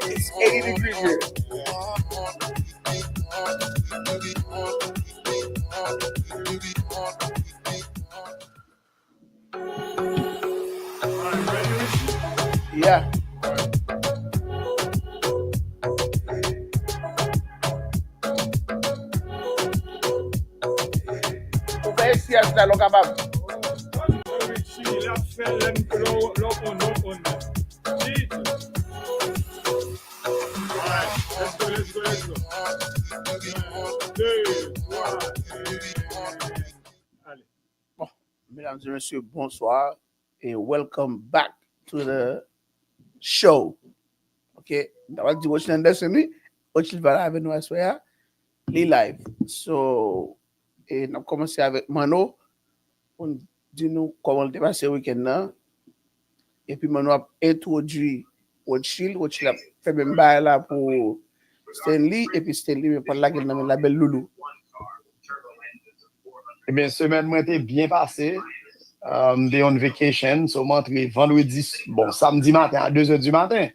It's 80 degrees here. Yeah. Esse é da loca bab. Let's go. Bon, mesdames et messieurs, bonsoir et welcome back to the show. Okay, d'abord dit Rotschill Anderson, Rotschill va là avec nous à soir, les live. So, et on a commencé avec Mano. On dit nous comment le passé le week-end là. Et puis Mano a introduit Rotschill a fait même bail là pour Stanley et puis Stanley me parle là qu'il nomme la belle Loulou. Eh bien, semaine moi était bien passée. Day on vacation, so montré vendredi, bon samedi matin à 2h du matin.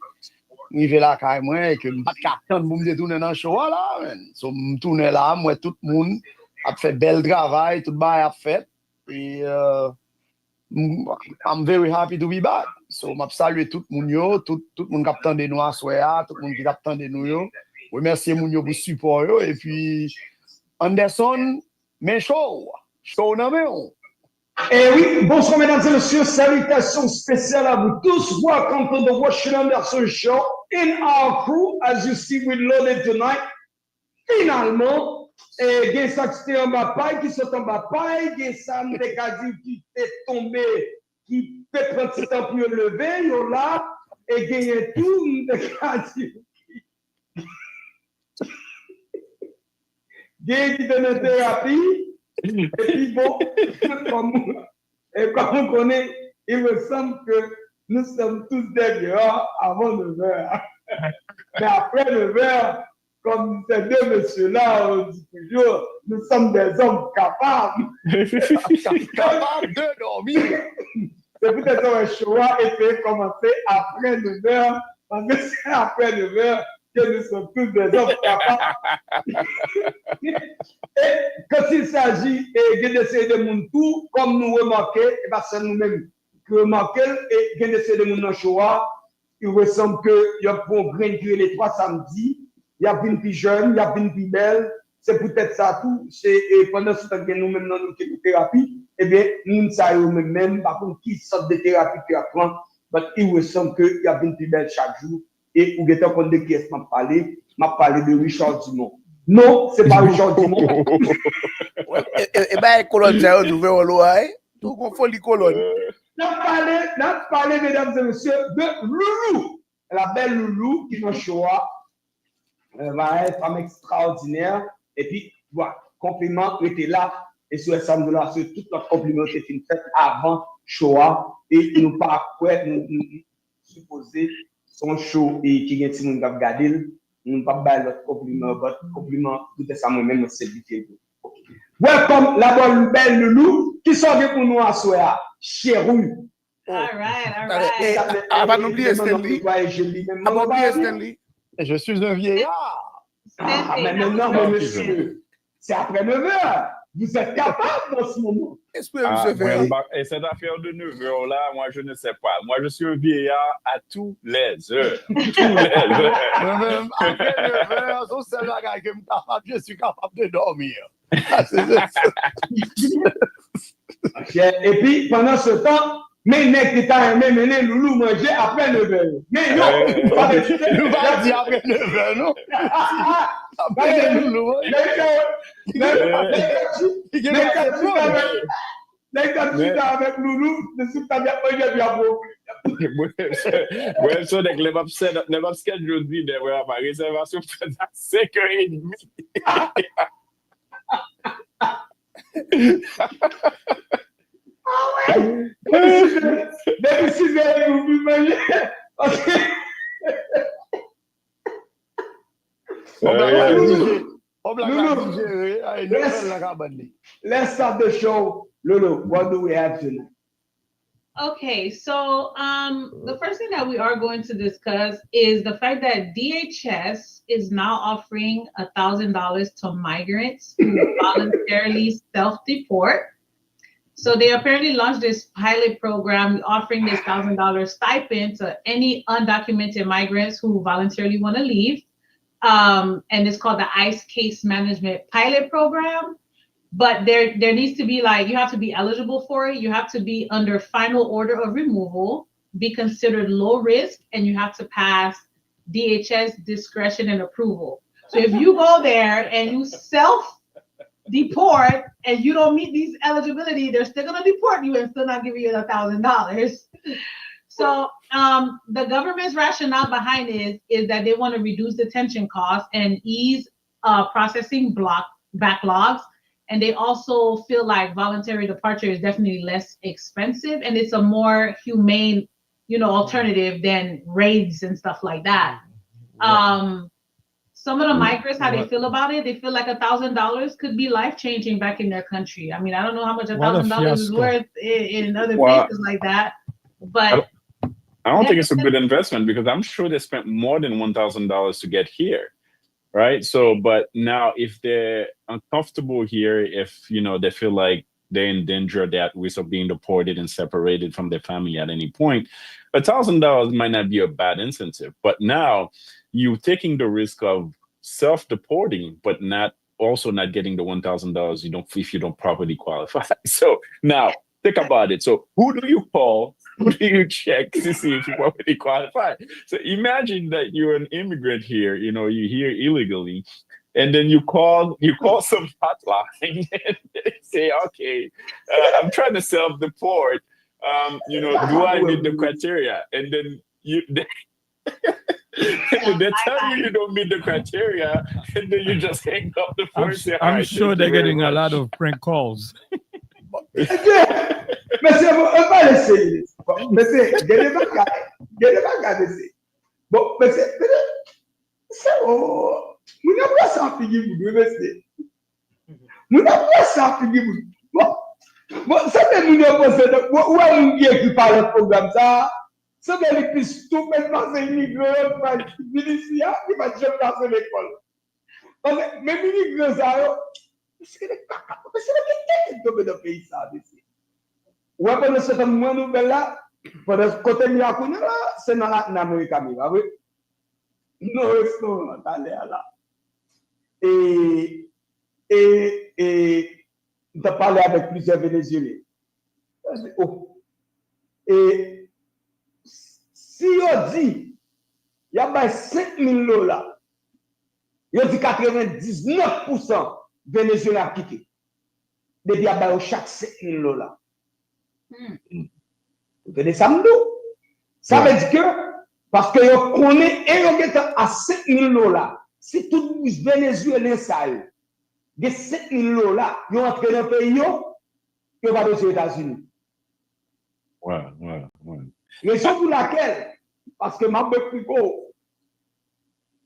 Arrivé là quand moi et que pas capable pour me détourner dans le show là, man. So me tourner là, moi tout le monde a fait bel travail, tout bail a fait et I'm very happy to be back. So m'a saluer tout le monde yo, tout le monde qui attendait nous à soir, tout le monde qui attendait nous yo. Remercier moun yo pour support yo et puis Anderson mais show non mais on. Eh oui, bonsoir mesdames et messieurs, salutations spéciales à vous tous. Welcome to the Rotschill Anderson Show. In our crew, as you see, we loaded tonight. Finalement, gen sa qui était en bas paille, qui sont en bas paille, gen sa qui est tombé, qui fait prendre petit temps pour le lever, yo là, et gen tout gen qui donne thérapie. Et puis bon, comme on connaît, il me semble que nous sommes tous derrière avant 9h. Mais après 9h, comme ces deux messieurs-là, on dit toujours, nous sommes des hommes capables. Capables de dormir. C'est peut-être un choix et c'est commencer après 9h, parce que c'est après 9h que nous sommes tous des hommes capables. Et quand il s'agit d'essayer de monde tout, comme nous remarquons, et pas c'est nous-mêmes qui remarquons, et d'essayer de monde dans le choix, il ressemble qu'il y a pour grain qui les 3 samedis, il y a une plus jeune, il y a une plus belle, c'est peut-être ça tout, et pendant ce temps que nous-mêmes dans notre thérapie, eh bien, nous savons même, par contre, qui sortent de thérapie qui apprend, mais il ressemble qu'il y a une plus belle chaque jour, et où est-ce qu'on de qui est-ce m'a parlé de Richard Dumont. Non, c'est pas Richard Dumont. Et ben, colonne, j'ai ouvert au loin, tout confond les colonnes. N'a parlé, mesdames et messieurs, de Loulou. La belle Loulou qui nous choix va être femme extraordinaire. Et puis, voilà, compliment était là. Et sur le samedi là, sur toute notre compliment était une fête avant Shoah. Et il nous pas quoi, nous supposer son show et qui vient de nous regarder. Nous ne pas faire notre compliment, votre compliment, tout ça moi-même, c'est vite. Welcome, la bonne belle Loulou, qui sont venus pour nous à soir, chérie. All right. Avant d'oublier Stanley. Je suis un vieillard. Ah, mais maintenant, mon monsieur, c'est après 9h. Vous êtes capable dans ce moment. Et cette affaire de 9h là, moi je ne sais pas. Moi je suis un vieillard à tous les heures. Moi-même, après 9h, je suis capable de dormir. Et puis, pendant ce temps, mais nèg qui t'a aimé mener Loulou manger après 9h. Mais non, nous va dire après 9h, non? Après Loulou. Avec Loulou, ne suis pas bien bien. Ouais, so dès que les m'a schedule aujourd'hui, ma réservation fait à 5h30. Ah ouais. Depuis 6h, vous pouvez manger. Let's start the show. Lolo, what do we have tonight? Okay, so the first thing that we are going to discuss is the fact that DHS is now offering $1,000 to migrants who voluntarily self-deport. So they apparently launched this pilot program offering this $1,000 stipend to any undocumented migrants who voluntarily want to leave. And it's called the ICE Case Management Pilot Program. But there needs to be you have to be eligible for it. You have to be under final order of removal, be considered low risk, and you have to pass DHS discretion and approval. So if you go there and you self-deport and you don't meet these eligibility, they're still gonna deport you and still not give you $1,000. So the government's rationale behind it is that they want to reduce detention costs and ease processing backlogs. And they also feel like voluntary departure is definitely less expensive and it's a more humane, alternative than raids and stuff like that. Some of the migrants, how they feel about it, they feel like $1,000 could be life-changing back in their country. I mean, I don't know how much $1,000 is worth in other places like that, but I don't think it's a good investment because I'm sure they spent more than $1,000 to get here. Right. So, but now if they're uncomfortable here, if, they feel like they're in danger, they're at risk of being deported and separated from their family at any point, $1,000 might not be a bad incentive. But now you're taking the risk of self-deporting, but not getting the $1,000 if you don't properly qualify. So now think about it. So who do you call? Who do you check to see if you properly qualify? So imagine that you're an immigrant here, you're here illegally, and then you call some hotline and they say, okay, I'm trying to self-deport. Do I meet the criteria? And then they tell you don't meet the criteria, and then you just hang up the phone. I'm sure they're getting a lot of prank calls. Monsieur, on va l'essayer. Monsieur, gardez pas monsieur. Bon, monsieur, c'est oh, nous n'avons pas ça en figure, monsieur. Nous n'avons pas ça en figure. Bon, ça fait nous n'avons pas ça. Où est-ce qui parle de programme ça? Ça fait les plus tout maintenant c'est immigré, ici, qui va jamais passer l'école. Parce que même immigré ça, c'est le tombé dans le pays ça ici. Ouais, pendant ce temps, moi, nous, là, pendant ce côté de la c'est dans l'Amérique, oui. Nous restons dans là. Et, nous avons parlé avec plusieurs Vénézuéliens. Et si on dit, il y a $5,000, il dit 99% Vénézuéliens quitté. Depuis, il y a chaque $5,000. Vous connaissez ça, ça veut dire que, parce que vous connaissez à $5,000, si tout le Vénézuélien sale, de $5,000, ils entrent dans le pays, ils vont aux États-Unis. Ouais. Raison pour laquelle, parce que ma plus gros,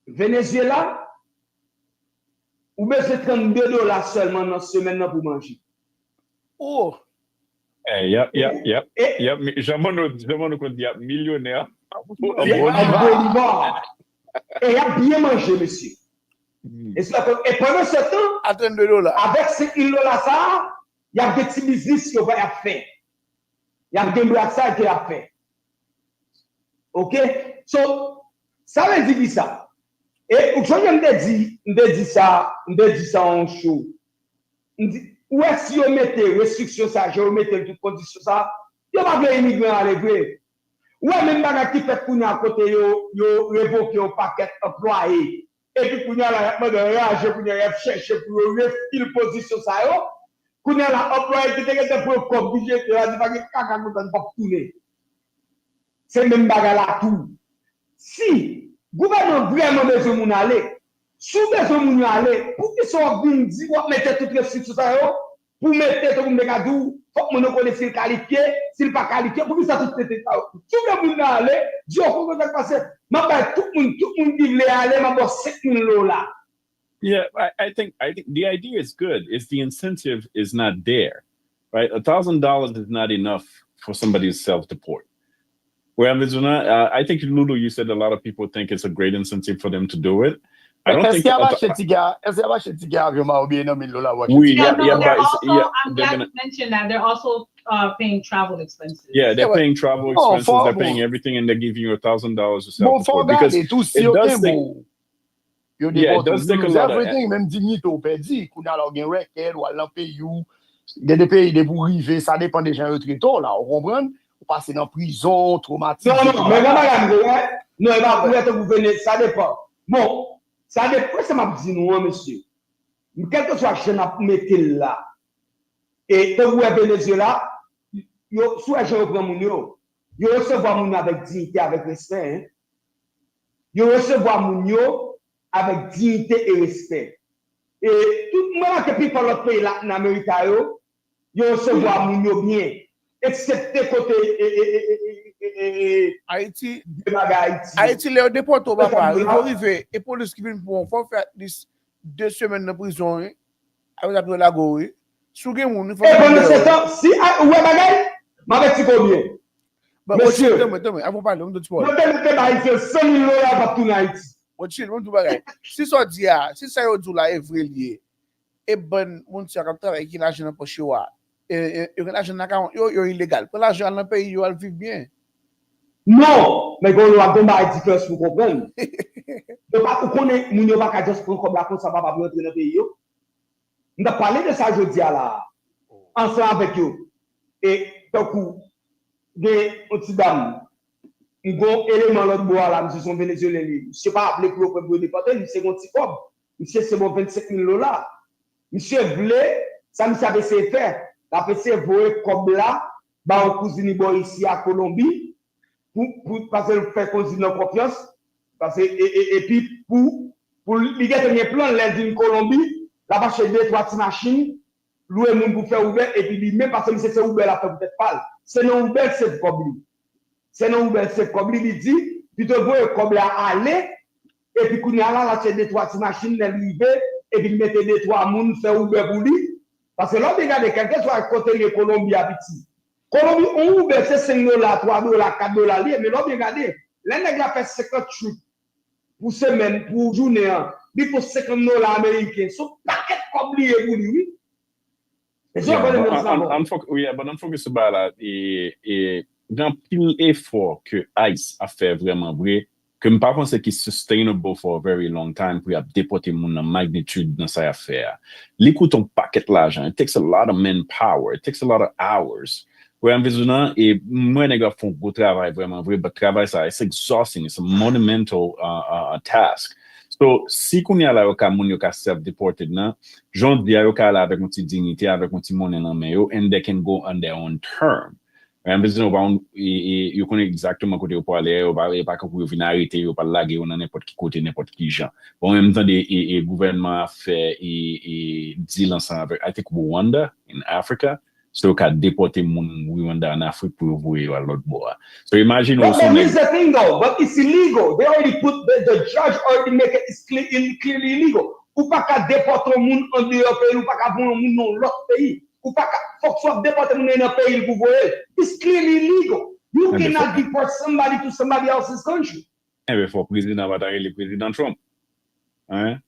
Venezuela, ou bien c'est $32 seulement dans la semaine pour manger. Oh! Yep. J'aimerais qu'on dise millionnaire. Et il a bien mangé, monsieur. Et pendant ce temps, avec $5,000, ça, il y a des petits business qu'il va faire. Il y a des brassards qu'il a fait. OK? So, ça veut dire ça. Et je me dit ça en show. Où est-ce que vous mettez restriction ça, je vous mettez toute condition ça, vous n'avez pas immigrant à l'église. Ou même pas qui fait qu'on à côté yo révoquer un paquet employé. Et puis qu'on a la de rage qu'on a chercher pour refil position ça yo. Qu'on a la employé qui était pour comme budget de la pas caca nous donne pas tourner. C'est même bagarre là tout. Si gouvernement vraiment besoin moun aller, sous besoin moun aller, pour qu'ils soient bien dit on mettre toutes les restrictions ça yo, pour mettre tout le monde gadou, faut que mon connaisse s'il qualifié, s'il pas qualifié, pour que ça tout était ça. Tout le monde aller, Dieu faut que ça passe. Ma ba tout le monde qui veut aller, ma bo $5,000. Yeah, I think the idea is good. It's the incentive is not there, right? $1,000 is not enough for somebody to self-deport. Whereas I think Lulu, you said a lot of people think it's a great incentive for them to do it. I don't think. I'm glad you mentioned that they're also paying travel expenses. Yeah, they're paying travel expenses. They're paying everything, and they're giving you $1,000 to self-deport because it does take. Yeah, it does take a lot of everything, même dignité au perdu, qu'on a alors gen requête ou aller pays ou des pays de pour arriver, ça dépend des gens retraités là, on comprend? Ou passer dans prison, traumatisé. Non, mais non, vous venez, ça dépend. Bon, ça dépend, ça m'a dit nous, monsieur. Quel que soit le jeune mettre là, et que vous êtes Venezuela, soit je reprends mon yo, yo recevoir mon avec dignité, avec respect, yo recevoir mon yo avec dignité et respect. Et tout le monde qui est dans l'autre pays là, en Amérique, yo recevoir mon yo bien, excepté côté Haïti, les déportés au papa, ils vont arriver, et pour ce qui vient pour faire 2 semaines de prison, avec la la go, sous game, il faut. Si ouais bagay, m'avait dit combien? Monsieur, avant parler, on doit te parler. $100,000 pour tout Haïti. Rotschill, on doit bagay. Si ça dit si ça yo dit là est vrai lié, et bon, mon tia comme travail qui l'argent dans poche wa, et l'argent dans compte, yo illégal. Pour l'argent dans pays, yo al vivre bien. Non, mais quand on a combattu différence pour comprendre. De pas pour connaître moun yo pas juste prendre comme la compte ça va pas rentrer dans pays yo. On a parlé de ça jodi là ensemble avec yo. Et donc des petite dame un bon élément l'autre bois là, monsieur son vénézuélien lui. Monsieur pas appelé pour le déporter, lui c'est un petit cob. Monsieur c'est bon $25,000. Monsieur voulait ça monsieur avait essayé faire. La PC voyer cob là, ba on cousine boy ici à Colombie pour parce que faire cousine en confiance parce que et puis pour lui gagner un plan l'aide d'une Colombie, là va chez 2-3 machines, louer moun pour faire Uber et puis lui même parce que c'est Uber là peut-être pas. C'est non Uber c'est cob lui. C'est non Uber c'est comme il dit plutôt vous comme là aller et puis qu'on y a là c'est 2-3 machines l'arriver et puis mettre 2-3 moun faire Uber pour lui parce que là regardez quelqu'un soit côté de Colombie habiti Colombie on Uber c'est $5 $3 $4 mais là regardez les nèg la fait 50 trips pour semaine pour journée il faut $50 américains so paquet comme lui pour lui. But I'm focused about that et dans pile effort que ICE a fait vraiment vrai, que je pense que c'est sustainable for a very long time pour déporter mon magnitude dans sa affaire. L'écoute un paquet l'argent, it takes a lot of manpower, it takes a lot of hours. Ouais, en faisant et moi les gars font gros travail vraiment vrai, but travail ça c'est exhausting, it's a monumental task. So si qu'on y a là au cas mon yo ka self deported là, j'en dis yo ka là avec une petite dignité, avec une petite monnaie dans main yo and they can go on their own term. Vous connaissez exactement côté où aller, ou pas que vous venez arrêter, ou pas laguer, ou n'importe qui côté, n'importe qui gens. En même temps, le gouvernement a fait deal ensemble avec, I think, Rwanda in Africa, so qu'a déporté mon Rwanda en Afrique pour ouvrir à l'autre bord. So imagine but here's the thing though, but it's illegal. They already put the judge already make it clearly illegal. Ou pas qu'à déporter mon en dehors pays, ou pas qu'à prendre mon dans l'autre pays. Ou pas faut soit déporter mon dans un pays pour voyer. It's clearly illegal. You cannot deport somebody to somebody else's country. Eh bien, faut président va t'arrêter le président Trump. Hein?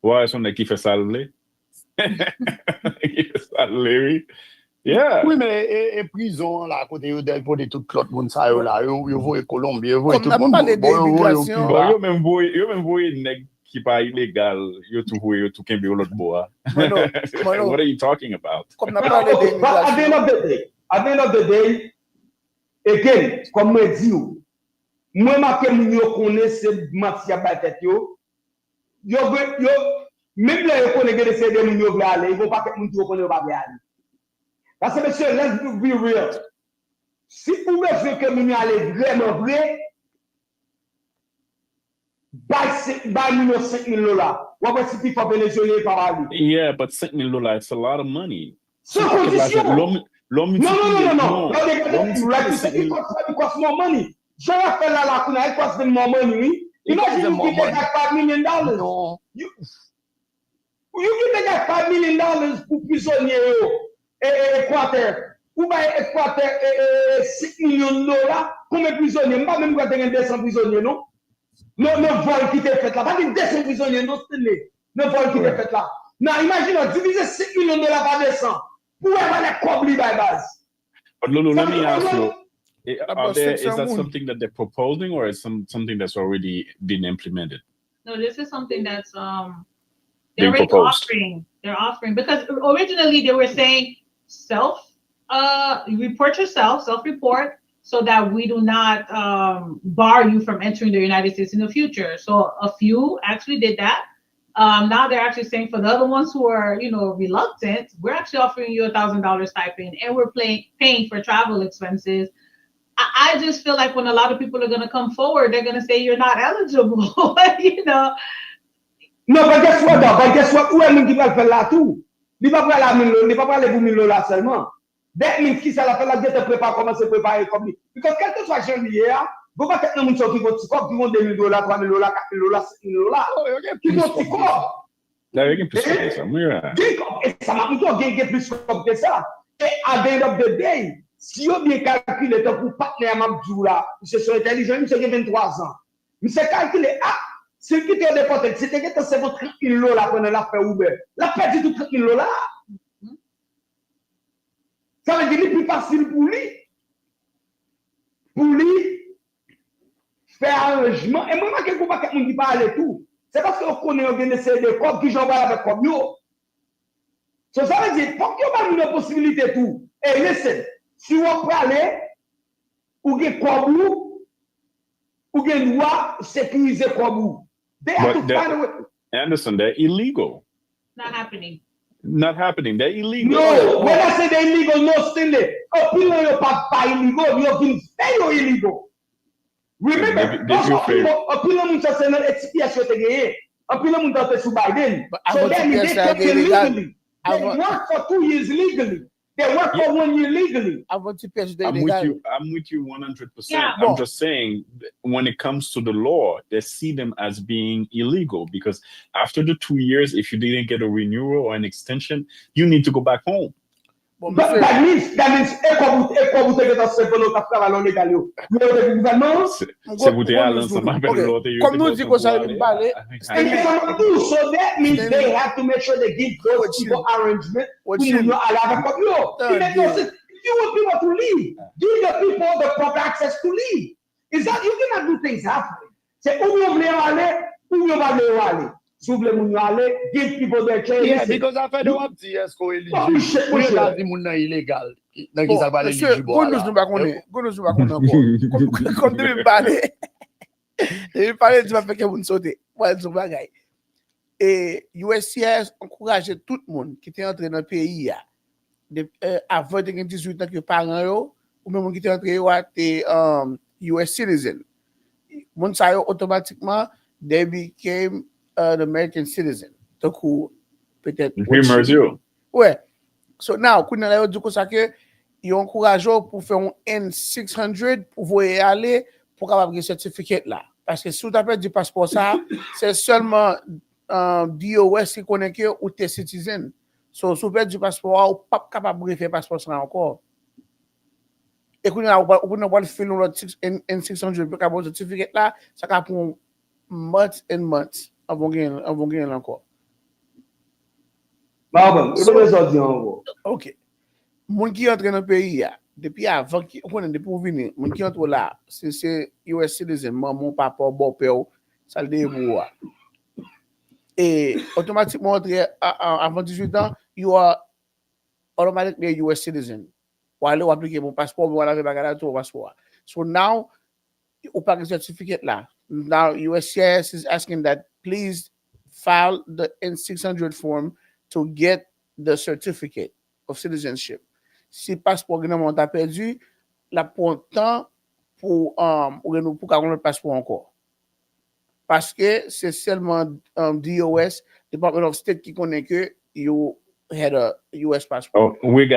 Ouais, son qui fait ça le qui fait ça le yeah. Oui, mais et prison là, à côté de tout l'autre monde ça là, yo voye Colombie, yo voye tout le monde. Yo même voye nèg qui pas illégal, yo tout kembe l'autre bois. What are you talking about? But at the end of the day, again, comme je dis, moi marqué yo connaît c'est matière ba tête yo même là yo connaît que c'est des moun yo vle aller, ils vont pas que moun yo connaît pas aller. Parce que monsieur, let's be real. Si vous voulez que moun aller vraiment vrai, buy me $5,000. What was the people Venezuela par Yeah, but $5,000 it's a lot of money. So condition. No. It costs more money. Je rappelle là qu'on it costs them more money. Imagine you give that $5 million. No. You give that $5 million pour prisonnier et Équateur. ou va exploiter 5 millions de dollars, combien de prisonniers? Pas même quand tu as 200 prisonniers, non? Le vol qui t'est fait là, pas 200 prisonniers, non, c'est le vol qui t'est fait là. Non, imagine, diviser 5 millions de dollars par 200, pour avoir les coblis by base. But Lulu, let me ask you, is that 600 something that they're proposing or is something that's already been implemented? No, this is something that's Being they're already proposed. offering. They're offering because originally they were saying report yourself, self-report, so that we do not bar you from entering the United States in the future. So a few actually did that. Now they're actually saying for the other ones who are, reluctant, we're actually offering you $1,000 stipend, and we're paying for travel expenses. I just feel like when a lot of people are going to come forward, they're going to say you're not eligible, Non, but guess what, though? But guess what? Où est-ce qu'il va faire là tout? Il va pas aller pour 1000 dollars seulement. That means qui ça la fait là, je te prépare, commencer à préparer comme lui. Parce que quel que soit janvier, vous pas quelqu'un qui vont 2000 dollars, 3000 dollars, 4000 dollars, 5000 dollars. Qui vont t'y corps. Là, il y a plus que ça. Et ça m'a plutôt gagné plus que ça. Et à the end of the day, si on bien calculé pour partenaire Mabdou là, ils sont intelligents, ils ont 23 ans. Mais c'est calculé, ce qui te déporté, c'était que tu as 30 000 dollars pendant la fait Uber. La perdu tout 30 000 dollars. Ça veut dire que c'est plus facile pour lui. Pour lui, faire arrangement. Et moi, je ne sais pas quelqu'un qui parle tout. C'est parce qu'on connaît organiser des corps qui j'envoie avec comme yo. Ça veut dire, pour qu'il y ait une possibilité tout. Et listen, si on peut aller, ou bien comme ou bien droit sécuriser comme vous. They have to find a way. Anderson, they're illegal. Not happening. Not happening. They're illegal. No, when I say they're illegal, no, still there. Opinion you're not illegal, you're being very illegal. Remember, opinion means that an expiation again. Opinion means that Biden. So that means they take it legally. They work for 2 years legally. They work for 1 year legally. I'm with you 100%. Yeah. I'm just saying, when it comes to the law, they see them as being illegal because after the 2 years, if you didn't get a renewal or an extension, you need to go back home. But that means Comme nous dit que ça va parler. So that means they have to make sure they give those people arrangement. You want people to leave. Give the people the proper access to leave. Is that you cannot do things halfway? Say, give people their chance. Yeah, because after the one years go illegal. Illegal. Monsieur, nous pas comme tu parler. Tu parler tu vas faire que vous sauter. Ouais, tu vas gagner. Et USCIS encourage tout le monde qui est entré dans le pays avant 18 ans que parents ou même qui est entré US citizen. Mon ça automatiquement they became an American citizen. Donc peut-être ouais. So now quand on a dit ça que ils encouragent pour faire un N600 pour voyer aller pour avoir un certificat là parce que si tu as du passeport ça c'est seulement DOS qui connaît que ou t'es citizen. So si tu as du passeport ou pas capable de faire passeport ça encore. Et quand on a faire le N600 pour avoir un certificat là ça va prendre months and months avant gagner encore. OK. Mon qui entre dans le pays depuis avant depuis venir mon qui entre là c'est US citizen mon papa bon père ça le dévou et automatiquement avant 18 ans you are automatically US citizen ou aller appliquer mon passeport ou aller bagarre ton passeport so now ou pas certificate là now USCIS is asking that please file the N600 form to get the certificate of citizenship. Si passeport gouvernement t'a perdu, la prend temps pour avoir le passeport encore. Parce que c'est seulement DOS, Department of State qui connaît que you had a US passport. Oh, we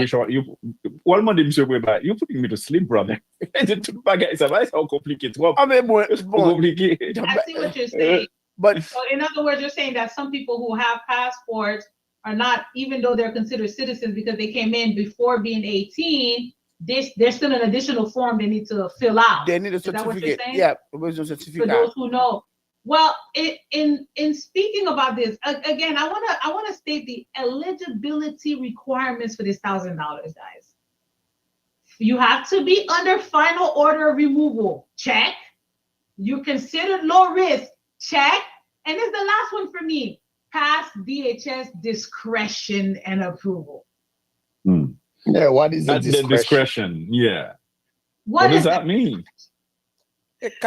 short you. One more monsieur Weba, you putting me to sleep, brother. It's how complicated. Mais bon. Compliqué. I see what you're saying. But so in other words, you're saying that some people who have passports are not, even though they're considered citizens because they came in before being 18, there's still an additional form they need to fill out. They need a Is that what you're certificate. saying? Yeah, original For certificate. those who know. Well, in speaking about this, again, I wanna state the eligibility requirements for this $1,000, guys. You have to be under final order of removal. Check. You're considered low risk. Check. And it's the last one for me. Pass DHS discretion and approval. Yeah, what is the The discretion? discretion. Yeah. What does is that mean?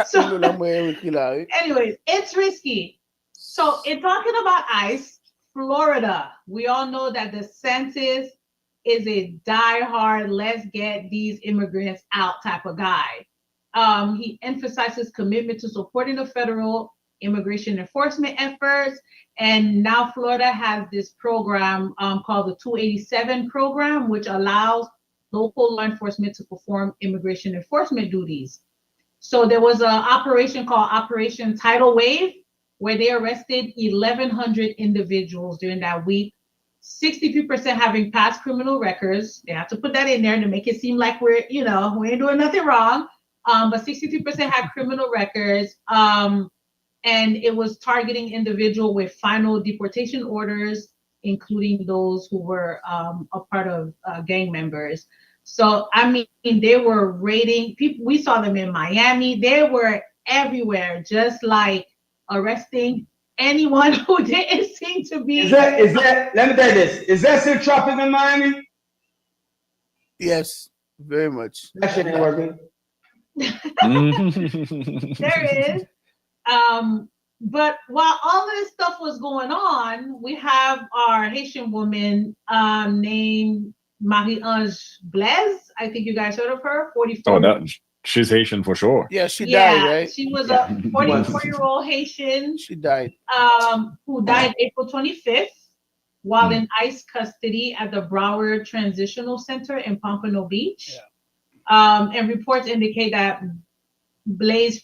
So- Anyways, Anyways, it's risky. So in talking about ICE, Florida, we all know that DeSantis is a diehard, let's get these immigrants out type of guy. He emphasizes commitment to supporting the federal immigration enforcement efforts. And now Florida has this program called the 287 program, which allows local law enforcement to perform immigration enforcement duties. So there was an operation called Operation Tidal Wave, where they arrested 1,100 individuals during that week. 63% having past criminal records. They have to put that in there to make it seem like we ain't doing nothing wrong. But 63% had criminal records. And it was targeting individuals with final deportation orders, including those who were a part of gang members. So, I mean, they were raiding people. We saw them in Miami. They were everywhere, just like arresting anyone who didn't seem to be. Is that, let me tell you this. Is that still traffic in Miami? yes, very much. That shit ain't working. There is. But while all this stuff was going on, we have our Haitian woman named Marie-Ange Blaise. I think you guys heard of her, 44. Oh, she's Haitian for sure. Yeah, she died, right? She was a 44-year-old Haitian She died. who died April 25th while in ICE custody at the Broward Transitional Center in Pompano Beach. Yeah. And reports indicate that Blaise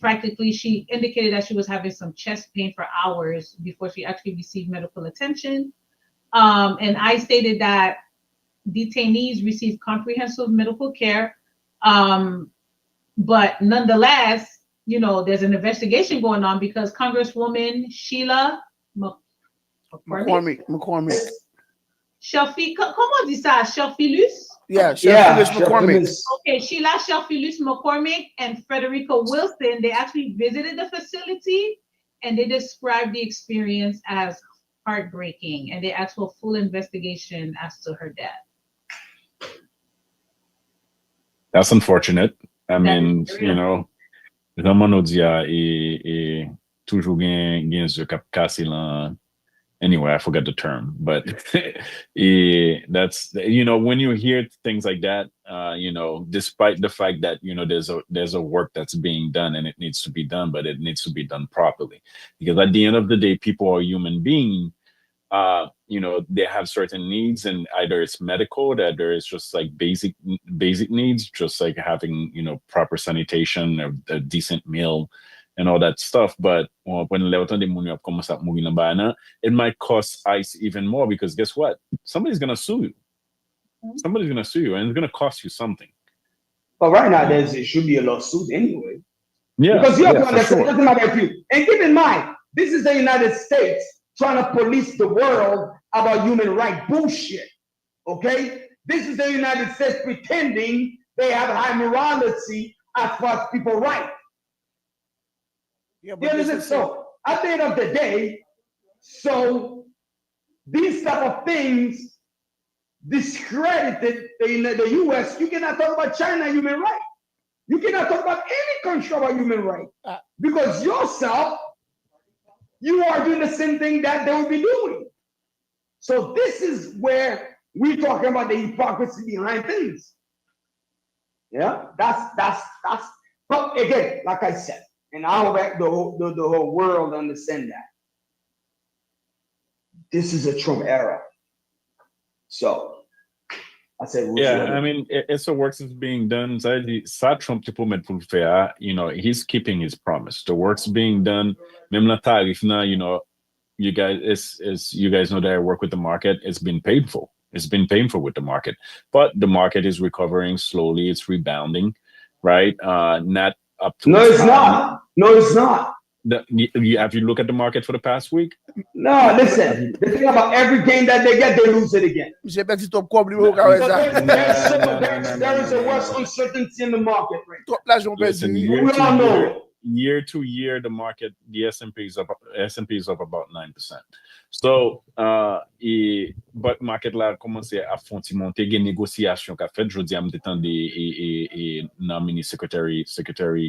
she indicated that she was having some chest pain for hours before she actually received medical attention. And I stated that detainees receive comprehensive medical care. But nonetheless, there's an investigation going on because Congresswoman Sheila McCormick. Comment on dit ça? Shelfilus? Yeah, McCormick. Okay, Sheila Shelfilus McCormick and Frederica Wilson, they actually visited the facility and they described the experience as heartbreaking, and they asked for a full investigation as to her death. That's unfortunate. I mean, Ramon Odia est toujours gen zyo kap kase lan. Anyway, I forgot the term, but that's, when you hear things like that, despite the fact that, there's a work that's being done and it needs to be done, but it needs to be done properly. Because at the end of the day, people are human beings. They have certain needs, and either it's medical, either it's just like basic needs, just like having, proper sanitation, a decent meal, and all that stuff. But when it might cost ICE even more, because guess what? Somebody's going to sue you. Somebody's going to sue you, and it's going to cost you something. But right now, it should be a lawsuit anyway. Yeah. Because you have to understand, sure. it doesn't matter if you. And keep in mind, this is the United States trying to police the world about human rights bullshit. Okay? This is the United States pretending they have high morality as far as people right. Yeah, but So at the end of the day, so these type of things discredited in the US. You cannot talk about China human rights. You cannot talk about any country about human rights. Because yourself, you are doing the same thing that they will be doing. So this is where we're talking about the hypocrisy behind things. Yeah, that's. But again, like I said, and I hope the whole world understand that this is a Trump era. So I said, I mean, it's a work that's being done. Trump he's keeping his promise. The work's being done. Même la tarif na, you guys know that I work with the market. It's been painful. It's been painful with the market, but the market is recovering slowly. It's rebounding, right? Not up to No, its it's high. not. No, it's not. Have you look at the market for the past week? No, listen. The thing about every game that they get, they lose it again. J'ai perdu top cob, lui, au So carré, there ça. is a worse uncertainty in the market right Top là, j'en Listen, perdu. We all know. year to year, the market, the S&P is up. S&P is up about 9%. So, but market là commencé à fonti monter. Des négociations qu'a fait. Je dis à me détendre et nommé secretary,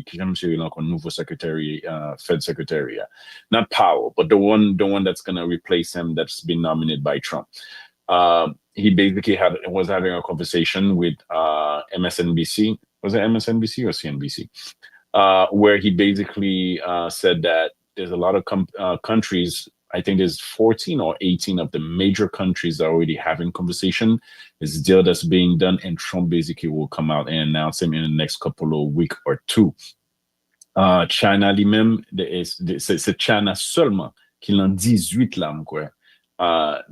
qui j'aime monsieur encore nouveau secretary, Fed secretary, not Powell, but the one that's gonna replace him that's been nominated by Trump. He basically was having a conversation with MSNBC. Was it MSNBC or CNBC? Where he basically said that there's a lot of countries. I think there's 14 or 18 of the major countries that are already having conversation. It's a deal that's being done, and Trump basically will come out and announce him in the next couple of weeks or two. China lui-même, c'est China seulement qui l'en 18 là,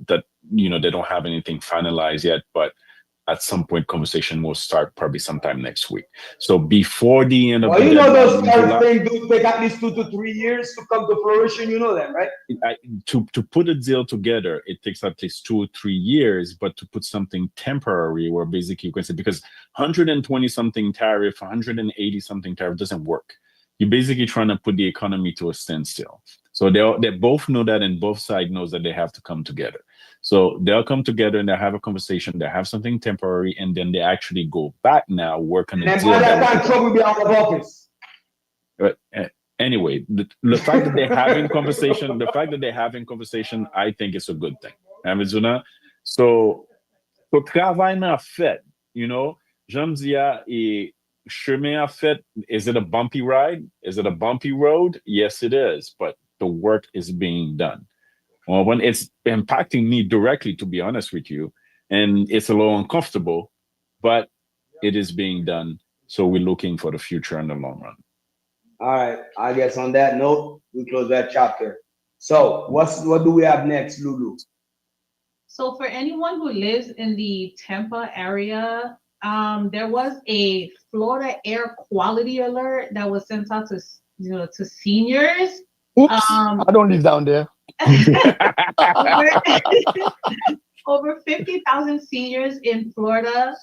that they don't have anything finalized yet, but at some point conversation will start probably sometime next week. So before the end of Well, the you know those July, things do take at least 2 to 3 years to come to fruition. You know that, right? to put a deal together, it takes at least 2 or 3 years, but to put something temporary where basically you can say, because 120 something tariff, 180 something tariff doesn't work. You're basically trying to put the economy to a standstill. So they both know that, and both sides knows that they have to come together. So they'll come together and they'll have a conversation. They have something temporary, and then they actually go back now, work on a And deal. by that time, Trump will be out of office. But anyway, the fact that they're having conversation, I think it's a good thing. Arizona. So travail n'a fait, j'aime dire, et chemin a fait. Is it a bumpy ride? Is it a bumpy road? Yes, it is. But the work is being done. Well, when it's impacting me directly, to be honest with you, and it's a little uncomfortable, but it is being done. So we're looking for the future in the long run. All right. I guess on that note, we close that chapter. So what do we have next, Lulu? So for anyone who lives in the Tampa area, there was a Florida air quality alert that was sent out to seniors. Oops, I don't live down there. Over 50,000 seniors in Florida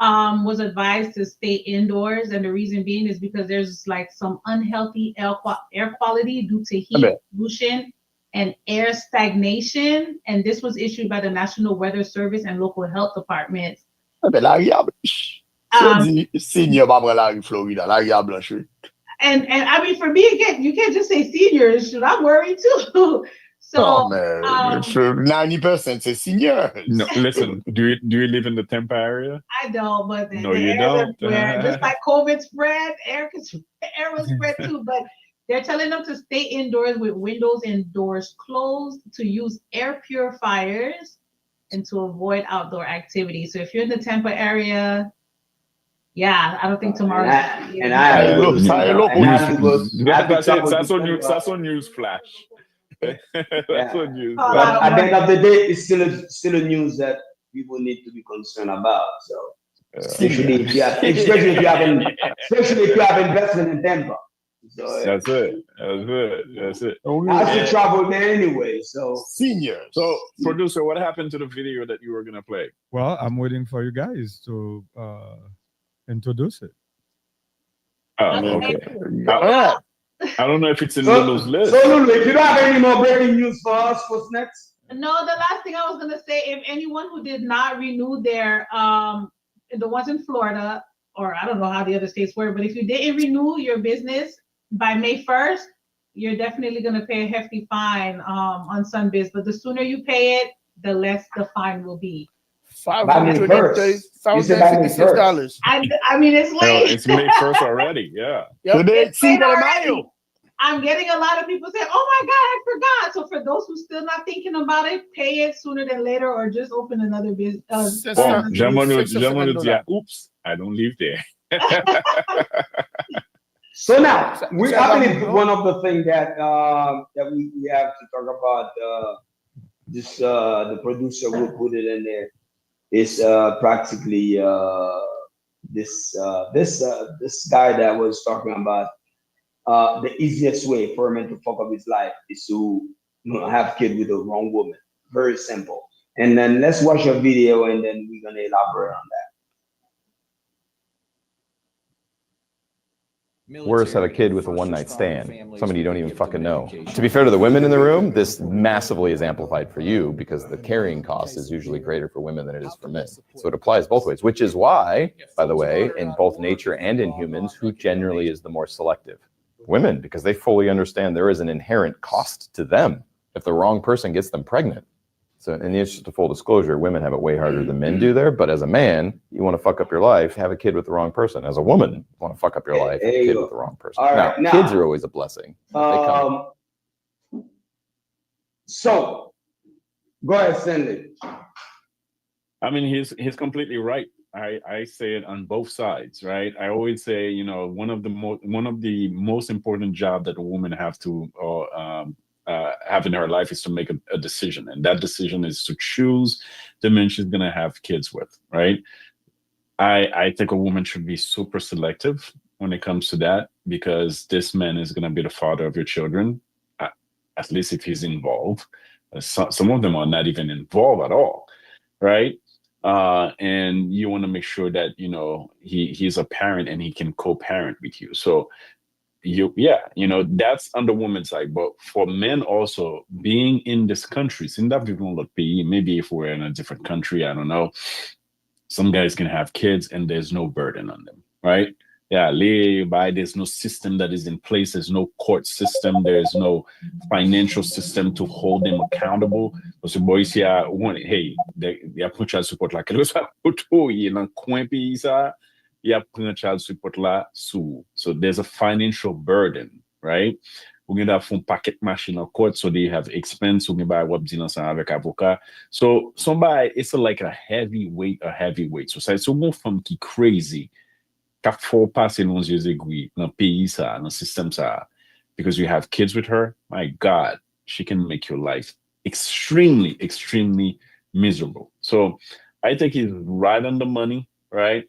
was advised to stay indoors, and the reason being is because there's like some unhealthy air quality due to heat pollution and air stagnation, and this was issued by the National Weather Service and local health departments. Senior Florida, and I mean, for me, again, you can't just say seniors. Should I worry too? So, 90% say senior. No, listen. Do you live in the Tampa area? I don't, but no, you don't. Just like COVID spread, air will spread too. But they're telling them to stay indoors with windows and doors closed, to use air purifiers, and to avoid outdoor activities. So if you're in the Tampa area, yeah, I don't think tomorrow. That's on news flash. That's on news. But at the end of the day, it's still a news that people need to be concerned about. So especially if you have investment in Tampa. So, that's it. I should travel there anyway. So senior. So producer, what happened to the video that you were gonna play? Well, I'm waiting for you guys to introduce it. Oh, okay. I don't know if it's in Lulu's list. So Lulu, if you don't have any more breaking news for us, what's next? No, the last thing I was gonna say, if anyone who did not renew their the ones in Florida, or I don't know how the other states were, but if you didn't renew your business by May 1st, you're definitely gonna pay a hefty fine on Sunbiz. But the sooner you pay it, the less the fine will be. $536. I mean, it's late. It's May 1st already. Yeah. I'm getting a lot of people saying, "Oh my God, I forgot." So for those who still not thinking about it, pay it sooner than later, or just open another business. Oops, I don't live there. So now, I believe one of the things that that we have to talk about, the producer will put it in there, is practically this guy that was talking about the easiest way for a man to fuck up his life is to have kid with the wrong woman. Very simple. And then let's watch a video and then we're gonna elaborate on that. Worse, have a kid with a one-night stand, somebody you don't even fucking know. To be fair to the women in the room, this massively is amplified for you because the carrying cost is usually greater for women than it is for men. So it applies both ways, which is why, by the way, in both nature and in humans, who generally is the more selective? Women, because they fully understand there is an inherent cost to them if the wrong person gets them pregnant. So in the interest of full disclosure, women have it way harder than men do there. But as a man, you want to fuck up your life, have a kid with the wrong person. As a woman, you want to fuck up your life, have a kid with the wrong person. Now, kids are always a blessing. So, go ahead, send it. I mean, he's completely right. I say it on both sides, right? I always say, you know, one of the most important job that a woman have to have in her life is to make a decision, and that decision is to choose the man she's gonna have kids with, right? I think a woman should be super selective when it comes to that, because this man is gonna be the father of your children, at least if he's involved. Some of them are not even involved at all, right? And you want to make sure that, you know, he's a parent and he can co-parent with you. So that's on the woman's side. But for men also, being in this country, maybe if we're in a different country, I don't know, some guys can have kids and there's no burden on them, right? There's no system that is in place. There's no court system. There's no financial system to hold them accountable. Parce que boys here, hey, they have child support là. Quelque soit auto, il dans coin pays ça, il y a child support là sous. So there's a financial burden, right? We're gonna have packet machine in court, so they have expense. We're gonna buy avec avocat. So somebody, it's like a heavyweight. So c'est souvent femme qui crazy. Passer nos yeux aiguilles dans pays ça, dans système ça, because you have kids with her. My God, she can make your life extremely, extremely miserable. So I think he's right on the money, right?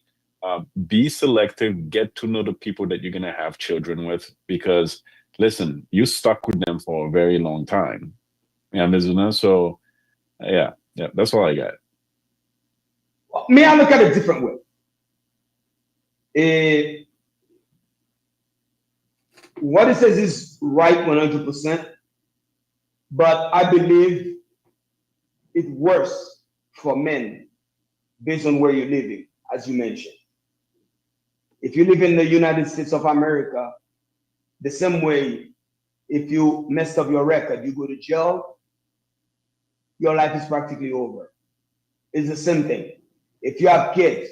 Be selective, get to know the people that you're gonna have children with, because listen, you stuck with them for a very long time. So yeah, that's all I got. May I look at it a different way? What it says is right 100%, but I believe it's worse for men based on where you're living, as you mentioned. If you live in the United States of America, the same way, if you messed up your record, you go to jail, your life is practically over. It's the same thing. If you have kids,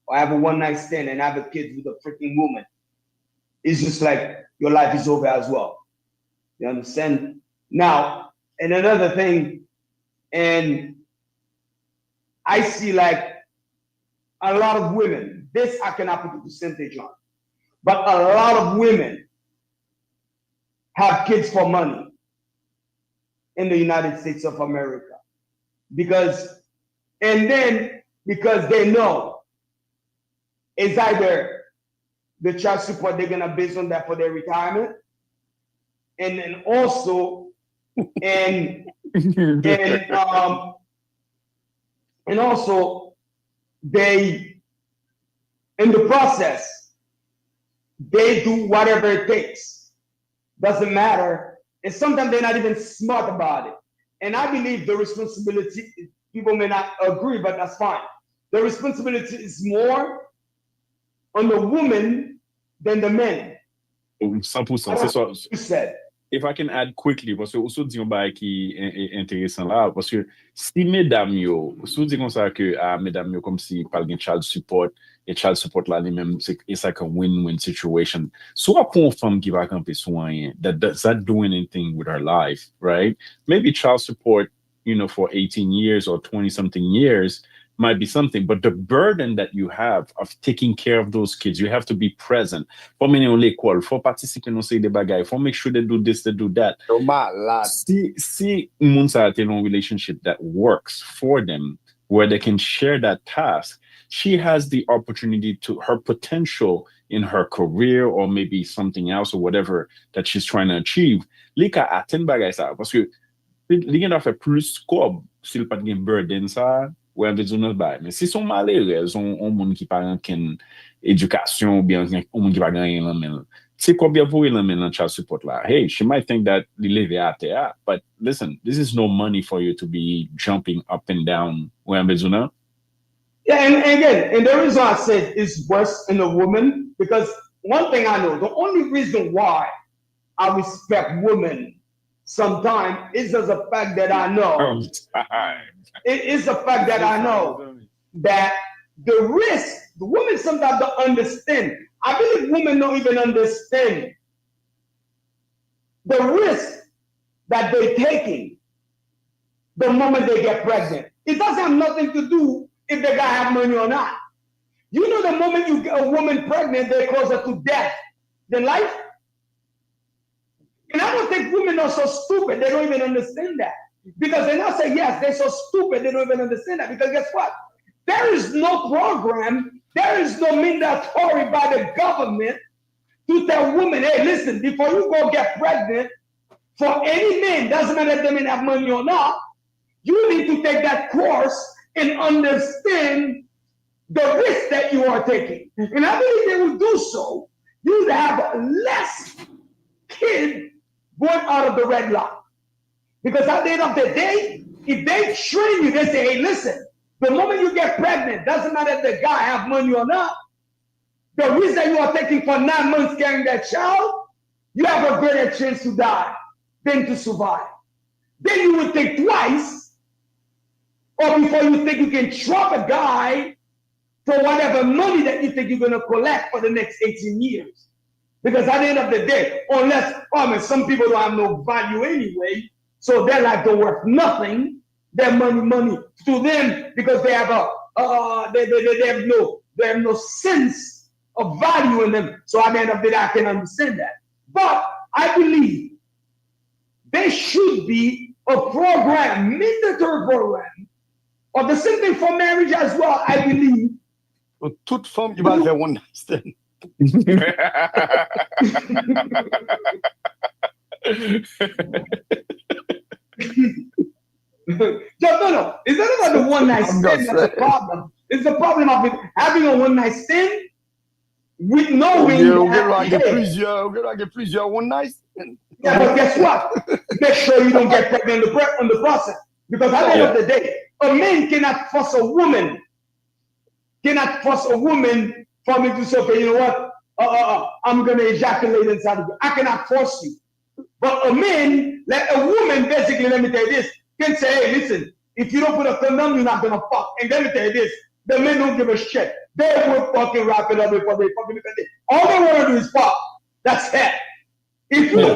or have a one-night stand and have a kid with a freaking woman, it's just like your life is over as well. You understand? Now, and another thing, and I see like a lot of women, this I cannot put a percentage on, but a lot of women have kids for money in the United States of America. Because they know it's either the child support they're gonna base on that for their retirement, and then also and also they in the process they do whatever it takes. Doesn't matter. And sometimes they're not even smart about it. And I believe the responsibility, people may not agree, but that's fine. The responsibility is more on the woman than the men. 100%. C'est ça. You said. If I can add quickly, parce que aussi dit un bail qui est intéressant là, parce que si mesdames yo, si dit comme ça que mesdames yo comme si parle de child support, et child support là lui-même, it's like a win-win situation. Soit pour une femme qui va camper sur rien, that's not doing anything with her life, right? Maybe child support, for 18 years or 20 something years, might be something, but the burden that you have of taking care of those kids, you have to be present. For many on l'école, for participer dans ces bagailles, for make sure they do this, they do that. Yo malade. See, Munsa a long relationship that works for them, where they can share that task. She has the opportunity to her potential in her career or maybe something else or whatever that she's trying to achieve. Lika attend bagay sa parce que li gen da fait plus kob s'il pas gen burden ça ou en besoin de bail. Mais si son malheureux, on monde qui pas ken éducation ou bien on monde qui pas gagner là men. C'est quoi bien pour là men child support là. Hey, she might think that li live out there, but listen, this is no money for you to be jumping up and down ou en besoin. Yeah, and again, and the reason I said it's worse in a woman, because one thing I know, the only reason why I respect women sometimes is as a fact that I know. It is a fact that I know that the risk, the women sometimes don't understand. I believe women don't even understand the risk that they're taking the moment they get pregnant. It doesn't have nothing to do if the guy have money or not. You know, the moment you get a woman pregnant, they're closer to death than life. And I don't think women are so stupid, they don't even understand that. Because they not say, yes, they're so stupid, they don't even understand that. Because guess what? There is no program, there is no mandatory by the government to tell women, hey, listen, before you go get pregnant, for any man, doesn't matter if they may have money or not, you need to take that course and understand the risk that you are taking. And I believe they will do so. You would have less kids born out of the wedlock. Because at the end of the day, if they train you, they say, hey, listen, the moment you get pregnant, doesn't matter if the guy have money or not, the risk that you are taking for 9 months carrying that child, you have a greater chance to die than to survive. Then you would think twice, or before you think you can trap a guy for whatever money that you think you're going to collect for the next 18 years. Because at the end of the day, unless, some people don't have no value anyway, so their life don't worth nothing. Their money to them, because they have they have no sense of value in them. So at the end of the day, I can understand that. But I believe there should be a program, mandatory program, or the same thing for marriage as well, I believe. Toute femme qui va faire one night stand. No. It's not about the one night stand that's the problem. It's the problem of having a one night stand with knowing that. Get plusieurs one night stand. Yeah, but guess what? Make sure you don't get pregnant on the process. Because at the end of the day, a man cannot force a woman. For me to say, okay, you know what? I'm going to ejaculate inside of you. I cannot force you. But a man, like a woman, basically, let me tell you this, can say, hey, listen, if you don't put a condom, you're not going to fuck. And let me tell you this, the men don't give a shit. They will fucking wrap it up before they fucking look at it. All they want to do is fuck. That's it. If you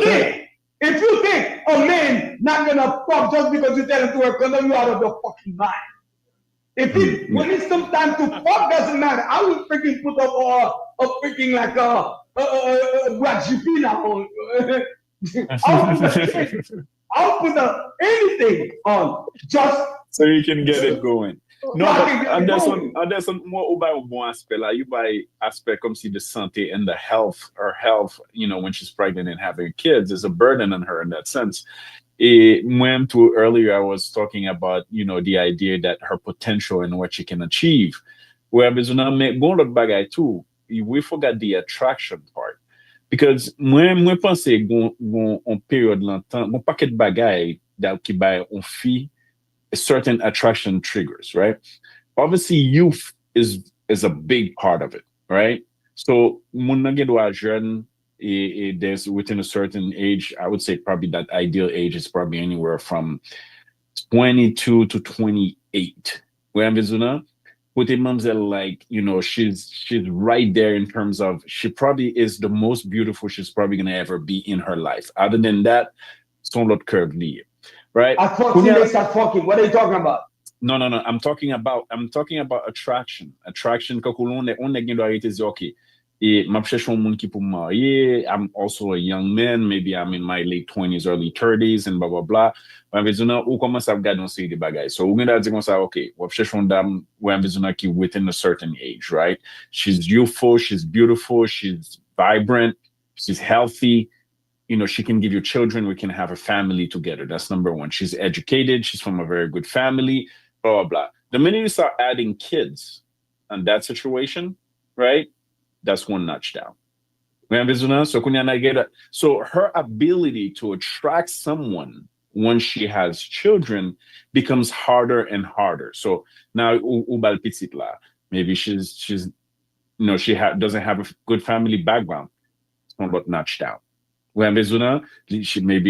think a man not going to fuck just because you tell him to wear a condom, you're out of your fucking mind. When it's some time to fuck, doesn't matter. I would freaking put up a freaking like a Rotschill on. I'll put anything on just so you can get it going. No, but there's some more about one aspect. Like you buy aspect come see the santé and the health, you know, when she's pregnant and having kids is a burden on her in that sense. When too earlier I was talking about, you know, the idea that her potential and what she can achieve. Whereas when I'm going to bagay too, we forgot the attraction part. Because when pense on période longtemps, mon paquet de bagay qui bay on fi certain attraction triggers, right? Obviously, youth is a big part of it, right? So mon nage do a jeune, there's within a certain age, I would say probably that ideal age is probably anywhere from 22 to 28. Where I'm visiting, with a mamselle, like, you know, she's right there in terms of she probably is the most beautiful she's probably gonna ever be in her life. Other than that, son lot curve lié, right? At 14 they start fucking. What are you talking about? No. I'm talking about attraction. Attraction, quand on est gen do arrêter dire, OK, et m'a cherche un monde qui pour me marier. I'm also a young man. Maybe I'm in my late 20s, early 30s, and blah, blah, blah. M'a besoin ou commence à regarder ces des bagages. So, ou gen da dire comme ça, OK, ou cherche une dame ou m'a besoin qui within a certain age, right? She's youthful, she's beautiful, she's vibrant, she's healthy. You know, she can give you children. We can have a family together. That's number one. She's educated. She's from a very good family, blah, blah, blah. The minute you start adding kids in that situation, right? That's one notch down. So her ability to attract someone once she has children becomes harder and harder. So now, maybe she's you know, doesn't have a good family background. It's not notch down. Maybe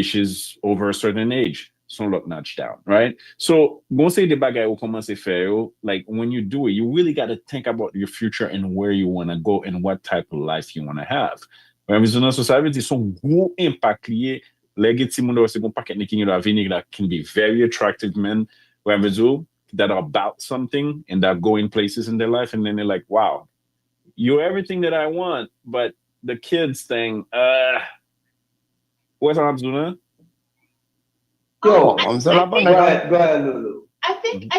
she's over a certain age. Son lot notch down, right? So, go say the bagay ou commence faire, like when you do it, you really got to think about your future and where you want to go and what type of life you want to have. So, ça veut dire son gros impact lié, les petits monde c'est bon paquet that can be very attractive men, that are about something and that go in places in their life, and then they're like, wow, you're everything that I want, but the kids thing, what's up, Zuna? Yo, I'm go ahead, Lulu. I think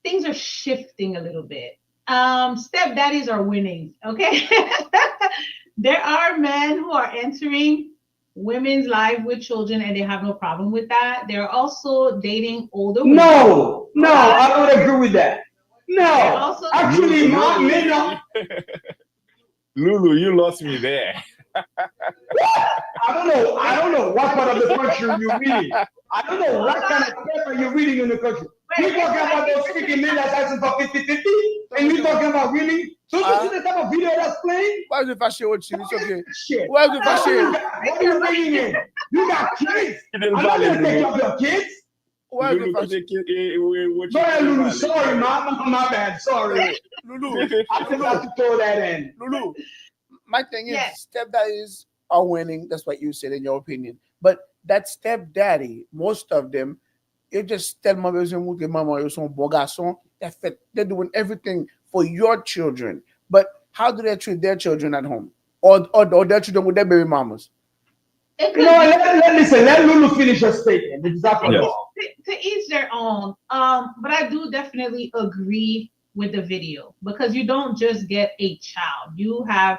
things are shifting a little bit. Stepdaddies are winning, okay? There are men who are entering women's lives with children and they have no problem with that. They're also dating older women. No, I don't agree with that. No, Also, actually, my men are. Lulu, you lost me there. I don't know what part of the country you're reading. I don't know what kind of paper you're reading in the country. You're talking about those freaking men that's asking for 50-50, and you're talking about really. So you see the type of video that's playing? Why is it fâché with you? It's okay. Shit. Why is it fâché? What are you bringing in? You got kids. I'm not gonna take care of your kids. Why is it fâché? Go ahead, Lulu. Sorry, my bad. Sorry. Lulu, I forgot to throw that in. Lulu, my thing is, Yes. stepdaddies are winning. That's what you said in your opinion. But that stepdaddy, most of them, you just tell mama you're son bon garçon. They're doing everything for your children. But how do they treat their children at home? Or their children with their baby mamas? You know what? Listen, let Lulu finish her statement. This is after all. To each their own. But I do definitely agree with the video because you don't just get a child. You have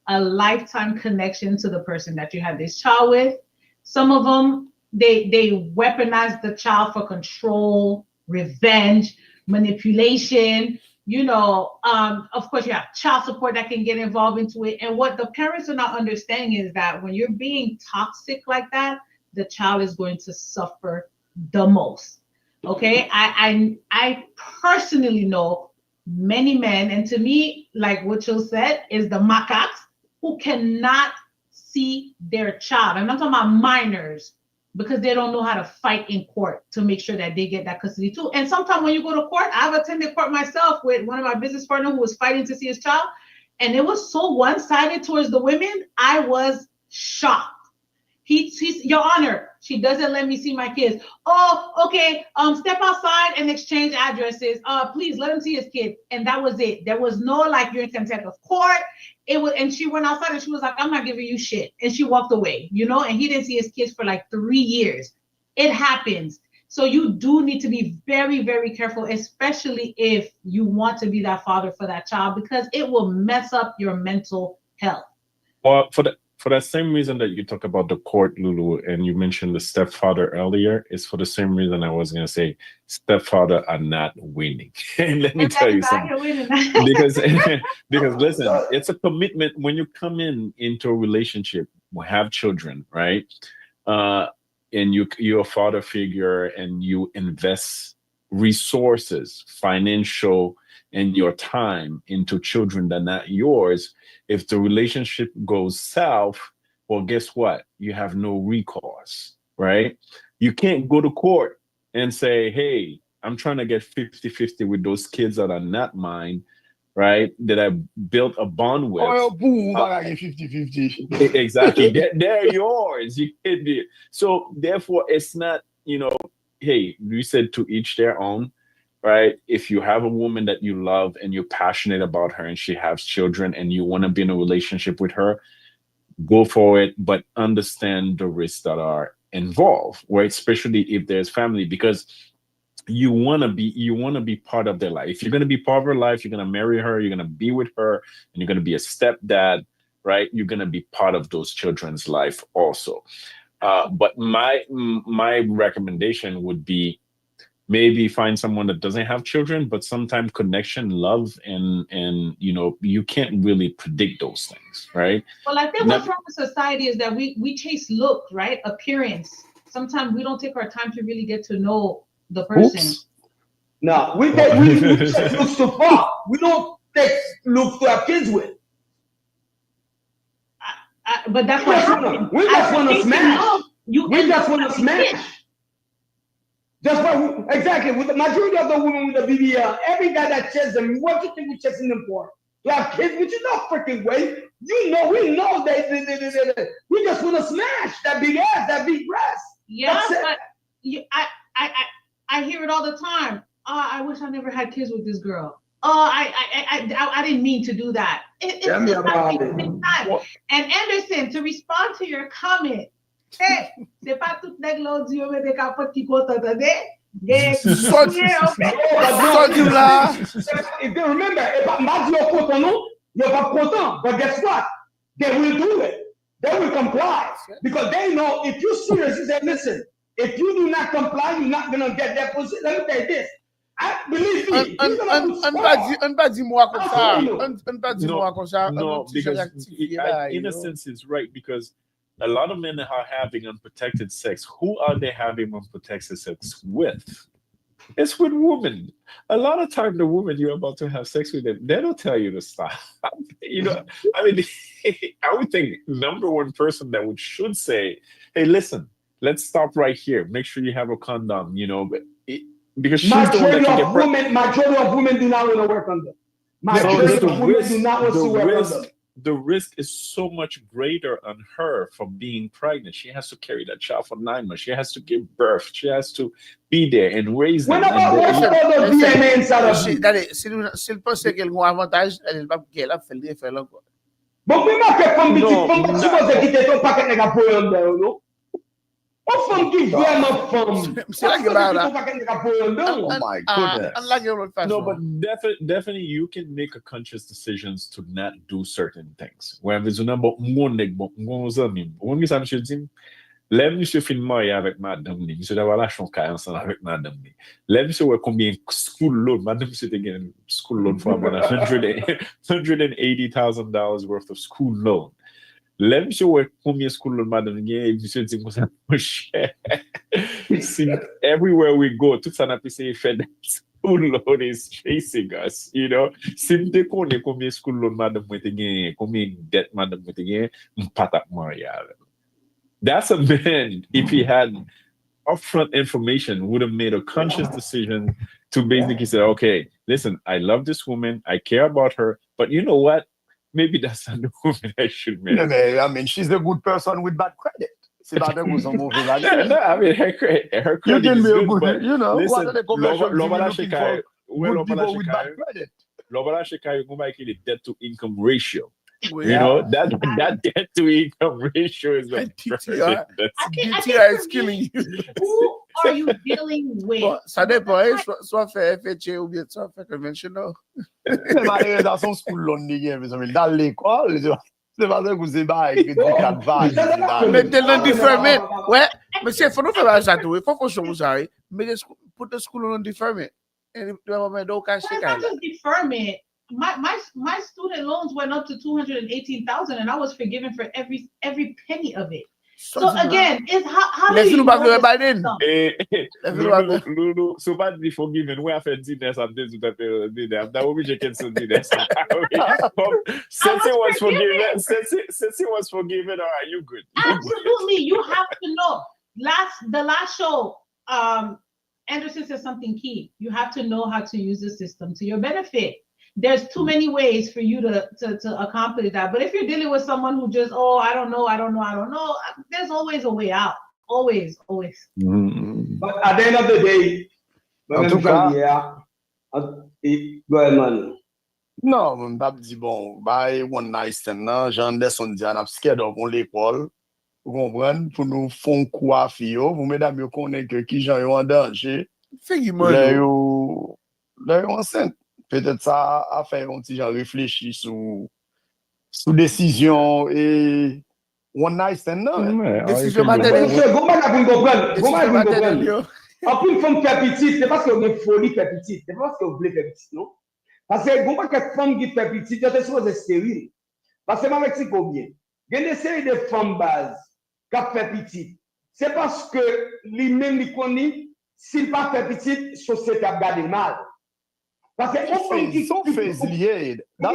a lifetime connection to the person that you have this child with. Some of them, they weaponize the child for control, revenge, manipulation. You know, of course, you have child support that can get involved into it. And what the parents are not understanding is that when you're being toxic like that, the child is going to suffer the most. Okay, I personally know many men, and to me, like Rotschill said, is the macaques who cannot see their child. I'm not talking about minors because they don't know how to fight in court to make sure that they get that custody too. And sometimes when you go to court, I've attended court myself with one of my business partners who was fighting to see his child, and it was so one-sided towards the women. I was shocked. He's Your Honor, she doesn't let me see my kids. Oh, okay. Step outside and exchange addresses. Please let him see his kid. And that was it. There was no like you're in contempt of court. It was, and she went outside and she was like, I'm not giving you shit. And she walked away, you know, and he didn't see his kids for like 3 years. It happens. So you do need to be very, very careful, especially if you want to be that father for that child, because it will mess up your mental health. Well, for that same reason that you talk about the court, Lulu, and you mentioned the stepfather earlier, it's for the same reason I was going to say stepfather are not winning. And let me tell you something. because listen, it's a commitment when you come into a relationship, we have children, right? And you're a father figure and you invest resources, financial, and your time into children that are not yours. If the relationship goes south, well, guess what? You have no recourse, right? You can't go to court and say, hey, I'm trying to get 50-50 with those kids that are not mine, right? That I built a bond with. Oh, boom, 50-50. Exactly. They're yours. You can't do it. So therefore, it's not, you know, hey, we said to each their own. right? If you have a woman that you love and you're passionate about her and she has children and you want to be in a relationship with her, go for it, but understand the risks that are involved, right? Especially if there's family, because you want to be part of their life. If you're going to be part of her life, you're going to marry her, you're going to be with her, and you're going to be a stepdad, right? You're going to be part of those children's life also. But my recommendation would be maybe find someone that doesn't have children, but sometimes connection, love, and you can't really predict those things, right? Well, I think what's wrong with society is that we chase looks, right? Appearance. Sometimes we don't take our time to really get to know the person. Oops. No, we take looks too far. We don't take looks to have kids with. But that's We what just want to smash. We just want to smash. That's why exactly with the majority of the women with the BBL, every guy that chases them, what do you think we're chasing them for? To have kids, which is no freaking way. We know they we just want to smash that big ass, that big breast. Yeah, but I hear it all the time. I wish I never had kids with this girl. I didn't mean to do that. Tell me about it. And Anderson, to respond to your comment, hey, c'est pas tout nèg l'autre Dieu met des capotes qui content de. If you remember, if I'm not your content, you're not content. But guess what? They will do it. They will comply because they know if you're serious. You say, listen, if you do not comply, you're not gonna get that position. Let me tell you this. I believe me. No, because in a sense, it's right because a lot of men are having unprotected sex. Who are they having unprotected sex with? It's with women. A lot of time, the woman you're about to have sex with them, they don't tell you to stop. I mean, I would think number one person that should say, "Hey, listen, let's stop right here. Make sure you have a condom." Because she's the one that can get pregnant. Majority of women do not want to work on them. Majority of women do not want to work on them. The risk is so much greater on her for being pregnant. She has to carry that child for 9 months. She has to give birth. She has to be there and raise them. S'il pense qu'il y a un avantage, elle va faire encore. Bon, mais ma fait femme petit, supposé quitter ton paquet de gars pour non? Oh, femme qui vraiment femme. C'est là que là. Oh my goodness. No, but definitely you can make a conscious decisions to not do certain things. Where there's a number one leg, but one is I'm shooting. Let me see if in my avec madame ni. Monsieur d'avoir la chance ensemble avec madame ni. Let me see where combien school loan. Madame c'est again school loan for about $180,000 worth of school loan. Let me show where combien school loan madame gagne. Monsieur dit ça cher. See, everywhere we go, tout ça n'a pas essayé fait school loan is chasing us. Si me connais combien school loan madame moi te gagne, combien debt madame moi te gagne, m'patak mariage. That's a man, if he had upfront information, would have made a conscious decision to basically say, okay, listen, I love this woman, I care about her, but you know what? Maybe that's not the woman I should marry. I mean, she's a good person with bad credit. C'est pas de vous en mauvais like No, I mean, her credit you can is be a good, but good, listen, what are the commercials Lobala looking for Shekai, good people with bad credit? Lobala Shekai, go back to the debt to income ratio. Yeah. That debt to income ratio is the DTI is killing you. Who are you dealing with? Ça dépend, soit fait FHA ou bien soit fait conventional. C'est malheureux dans son school loan, dans l'école, c'est pas ça que vous avez Mettez le deferment. Ouais, mais c'est faut nous faire ça tout. Il faut qu'on chose ça. Mais put the school on deferment. And the moment don't cash It's not just deferment. My student loans went up to $218,000, and I was forgiven for every penny of it. So again, it's how do you know Lulu, so bad be forgiven. We have a dinner some days with that. That will be checking some dinner. Since he was forgiven, all right, you good. Absolutely, you have to know. The last show, Anderson said something key. You have to know how to use the system to your benefit. There's too many ways for you to accomplish that. But if you're dealing with someone who just, I don't know, there's always a way out. Always. But at the end of the day, Goeman. Non, mwen pap di bon, bay one night stand nan, Jean Anderson di an ap sked up on l'école, vous comprenez, pour nous font quoi fio, vous mesdames yo konnen que qui Jean yo en danger, là yo enceinte. Peut-être ça a fait un petit gens réfléchir sous décision et one night stand nan. Ouais, Décision all you can do- maternelle. Monsieur, comment vous comprenez? Décision Comment vous maternelle, comprenez? yo. En plus, femme fait petite, c'est parce que vous avez folie fait petite. C'est pas parce que vous voulez faire petite, non? Parce que vous pas femme qui fait petite, vous êtes supposé stérile. Parce que moi, je combien? Il y a des séries de femmes bases qui fait petite. C'est parce que lui-même, il connaît, s'il pas fait petite, société a gardé mal. Parce que on femme qui Son phase lié. on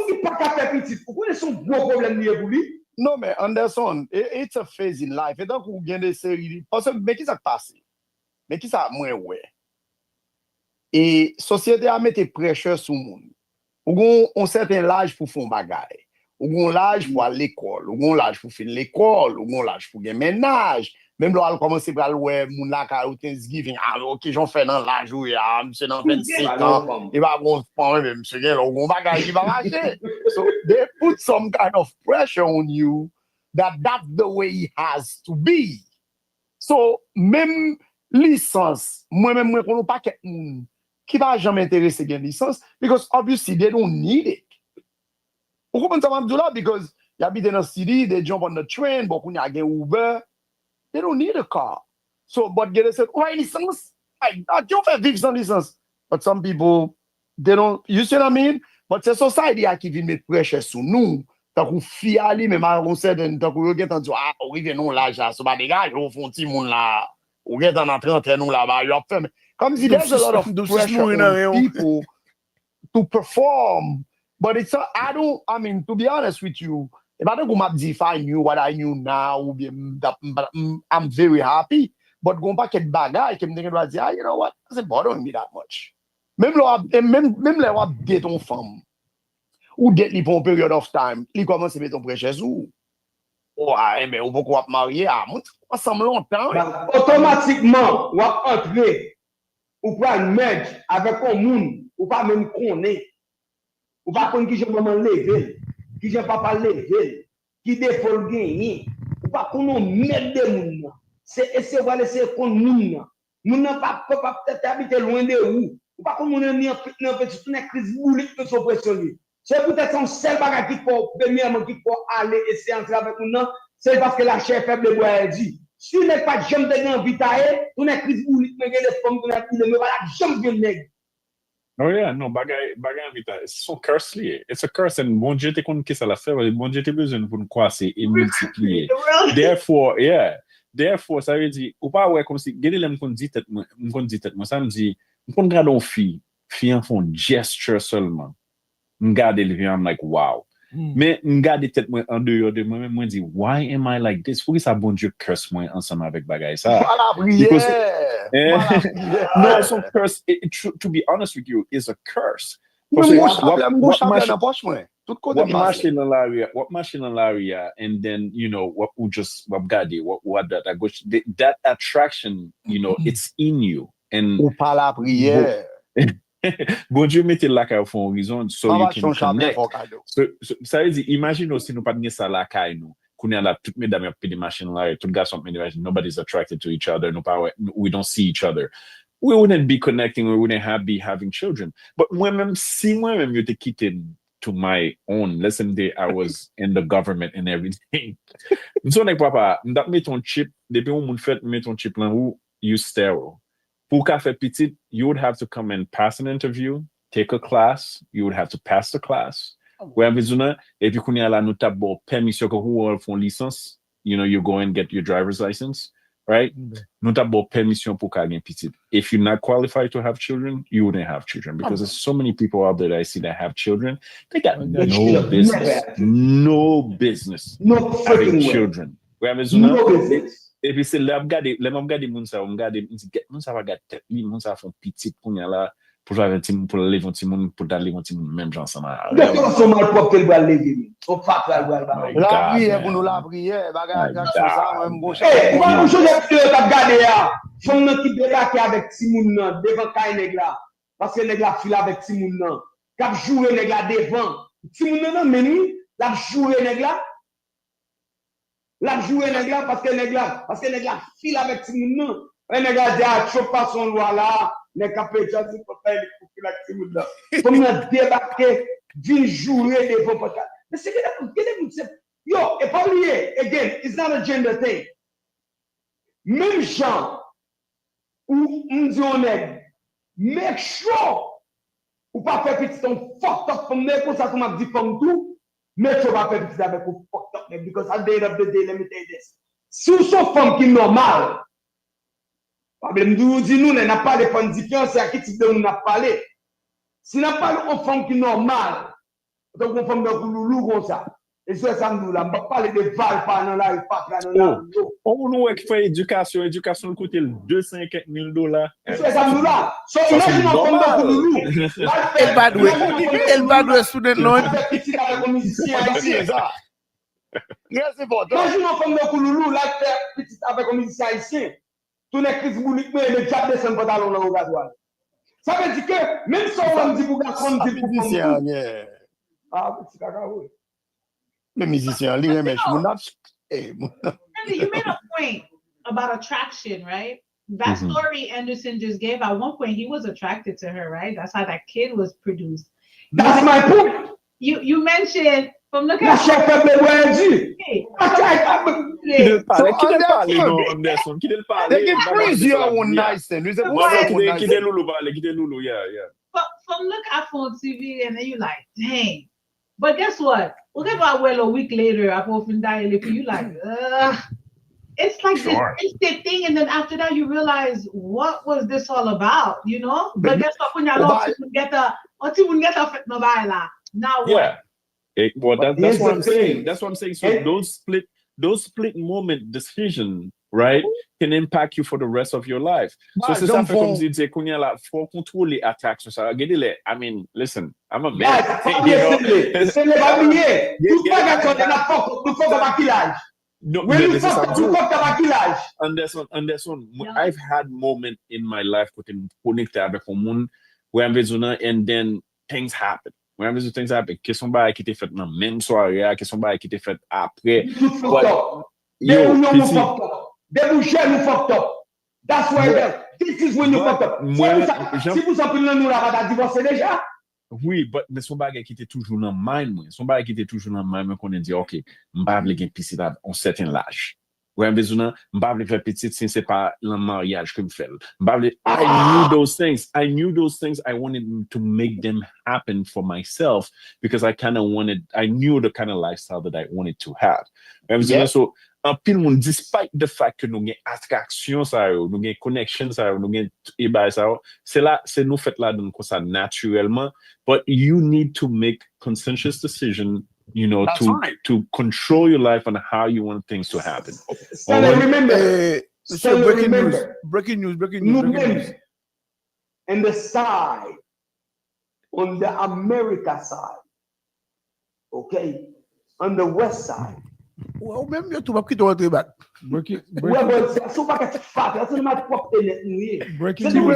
qui pas fait petite, vous connaissez son gros problème lié pour lui? Non, mais Anderson, it's a phase in life. Et donc, vous gagnez des séries. Parce que, mais qui ça passe? Mais qui ça moins ouais? Et société a mis pression sur le monde. Ou on certain l'âge pour faire bagaille. Ou on l'âge pour aller à l'école. Ou on l'âge pour finir l'école. Ou on l'âge pour gagner ménage. Même là, on commence à aller ouais, moun la ka ou Thanksgiving. Ah, ok, j'en fais dans l'âge où monsieur dans 27 ans. Il va prendre même monsieur là, on bagaille qui va marcher. So they put some kind of pressure on you that's the way it has to be. So même licence, moi-même, moi, qu'on pas quelqu'un qui va jamais intéresser à une licence, because obviously they don't need it. Vous comprenez ça, là? Because you habite dans le city, they jump on the train, beaucoup y a un Uber, they don't need a car. So, but they say, oh, licence? Tu fais vivre sans licence. But some people, they don't, you see what I mean? But c'est society qui vient mettre pressure sur nous. Tant qu'on fiali, même à un certain, tant qu'on regarde, on dit, ah, oui, non, là, ça va dégager, au fond, petit monde là. Ou get en entrée entre nous là-bas, you have comme si there's a lot of pressure on people to perform, but it's a, I mean, to be honest with you, if I don't go define you what I knew now, I'm very happy, but going back at bagay, I'm thinking about, you know what, it doesn't bother me that much. Même là, on date ton femme, ou date li pour une period of time, li commence à mettre ton prêche sous. Oh, mais on peut quoi marier, ensemble longtemps. Automatiquement, on va entrer, ou pas une merge avec un monde, ou pas même connaître, ou pas connaître qui j'ai maman levé, qui j'ai papa levé, qui défaut le gagner, ou pas connaître mettre des monde. C'est essayer de laisser qu'on monde. Moun n'a pas peut-être habiter loin de où, ou pas qu'on monde ni en petit une crise boulette de son pression. C'est peut-être son seul bagage qui peut, premièrement, qui peut aller essayer d'entrer avec nous, c'est parce que la chair faible de bois dit. Si vous n'êtes pas jamais de envie d'aller, vous n'êtes crise boulite, mais les femmes, vous n'êtes pas jamais de nègre. Oh yeah, no, bagay invita. It's so curse lié. It's a curse, and bon Dieu te kon ki sa la fait, bon Dieu te besoin pour nous croiser et multiplier. Therefore, ça veut dire, ou pas ouais, comme si, gade lè m'kon dit tête moi, ça me dit, m'kon gade on fille en font gesture seulement. M'gade le vient, I'm like, wow. Mais m'gade tête moi en dehors de moi-même, moi dit, why am I like this? Faut que ça bon Dieu curse moi ensemble avec bagay ça. No, it's a curse. To be honest with you, it's a curse. What machine in l'area, and then what that attraction, it's in you. And bon Dieu mettez la caille au fond horizon, so you can connect. So ça veut dire, imagine aussi nous pas de ça la caille nous. Qu'on a toutes mesdames a des machines là, tout garçon nobody's attracted to each other, we don't see each other. We wouldn't be connecting, we wouldn't be having children. But moi-même, si moi-même je te quitté to my own, listen, I was in the government and everything. So, papa, mets ton chip, depuis où mon fait, mets ton chip là où you sterile. Pour qu'à faire petit, you would have to come and pass an interview, take a class, you would have to pass the class. Et puis, quand il y a la note permission que vous font licence, you go and get your driver's license, right? Nous avons permission pour qu'à un petit. If you're not qualified to have children, you wouldn't have children because there's so many people out there that I see that have children. They got no business having children. Et puis, c'est là, regardez, moun sa va gâter tête, moun sa font petit pour y aller. Pour aller même gens ensemble. Son mal propre qu'elle va lever. On va faire la prière pour nous la prière. Bagage ça même bon. Moi je vais te regarder là. Son qui débarque avec Simon devant Kaineg là. parce que nèg la file avec ti moun nan. K'ap jouer nèg la devant. Ti moun nan meni, la jouer nèg la. La jouer nèg la parce que nèg la file avec ti moun nan. Un nèg la dit ah chope pas son loi là, nèg ka peut dire pour faire pour la ti moun nan. Comme on débarquer, vinn jouer devant podcast. Mais c'est que yo, et pas oublier, again, it's not a gender thing. Même gens où on dit on est, make sure ou pas faire petit ton fucked up comme comme ça comme dit comme tout, mais tu vas faire petit avec ou fucked up because at the end of the day, let me tell you this. Si vous êtes femme qui est normale, problème nous dit nous n'a pas de femme différence à qui type de nous n'a parlé. Si n'a pas une femme qui est normale, donc une femme de loulou comme ça. Et ça, ça nous là, on va parler de Val pendant là, il pas là, non. On nous fait éducation coûte $250 000. C'est ça nous là. So imagine on tombe de loulou. Elle va douer student loan. Petit avec un musicien ici. Yes, important. Imagine on tombe de loulou là, petit avec un musicien ici. Tout les crises bouliques mais le diable descend pantalon dans le gasoil. Ça veut dire que même si on dit pour garçon dit pour musicien. Ah, petit cacao. Le musicien, lui, mais je m'en You made a point about attraction, right? That story Anderson just gave, at one point, he was attracted to her, right? That's how that kid was produced. That's my point. You mentioned, from looking at... Qui look at phone TV and then you like, dang. But guess what? We'll get about well a week later, I often die you like, it's like this instant thing, and then after that you realize what was this all about, you know? But guess what? When you get the now what? Well, that's what I'm saying. That's what I'm saying. So those split moment decisions, right, can impact you for the rest of your life. So c'est ça fait comme si tu connais là, faut contrôler attaques sur ça. I mean, listen, I'm a man. C'est le babier. Tout pas garçon de la fuck de maquillage. No, when you fuck de maquillage. Anderson, I've had moments in my life with connected avec un monde where I'm besoin and then things happen. When things happen, que son bail qui était fait dans même soirée, que son bail qui était fait après. Des bouchées nous fucked up. That's why this is when you fucked up. Si vous en prenez nous là, va divorcer déjà. Oui, mais son bagage qui était toujours dans mind, son bagage qui était toujours dans mind, qu'on a dit, ok, m'pas vle gen petit à un certain âge. Ouais, besoin, m'pas vle faire petit si c'est pas le mariage que me fait. I knew those things. I wanted to make them happen for myself because I knew the kind of lifestyle that I wanted to have. So, en pile monde, despite the fact que nous avons attraction, nous avons connection, nous avons c'est nous fait là donc ça naturellement. But you need to make conscientious decision, you know, to control your life and how you want things to happen. Breaking news. And the side, on the America side, okay, on the west side. Well, même yo tout va qui doit rentrer back. Ouais, bon, c'est pas que c'est fat, c'est ma propre net. Breaking C'est news.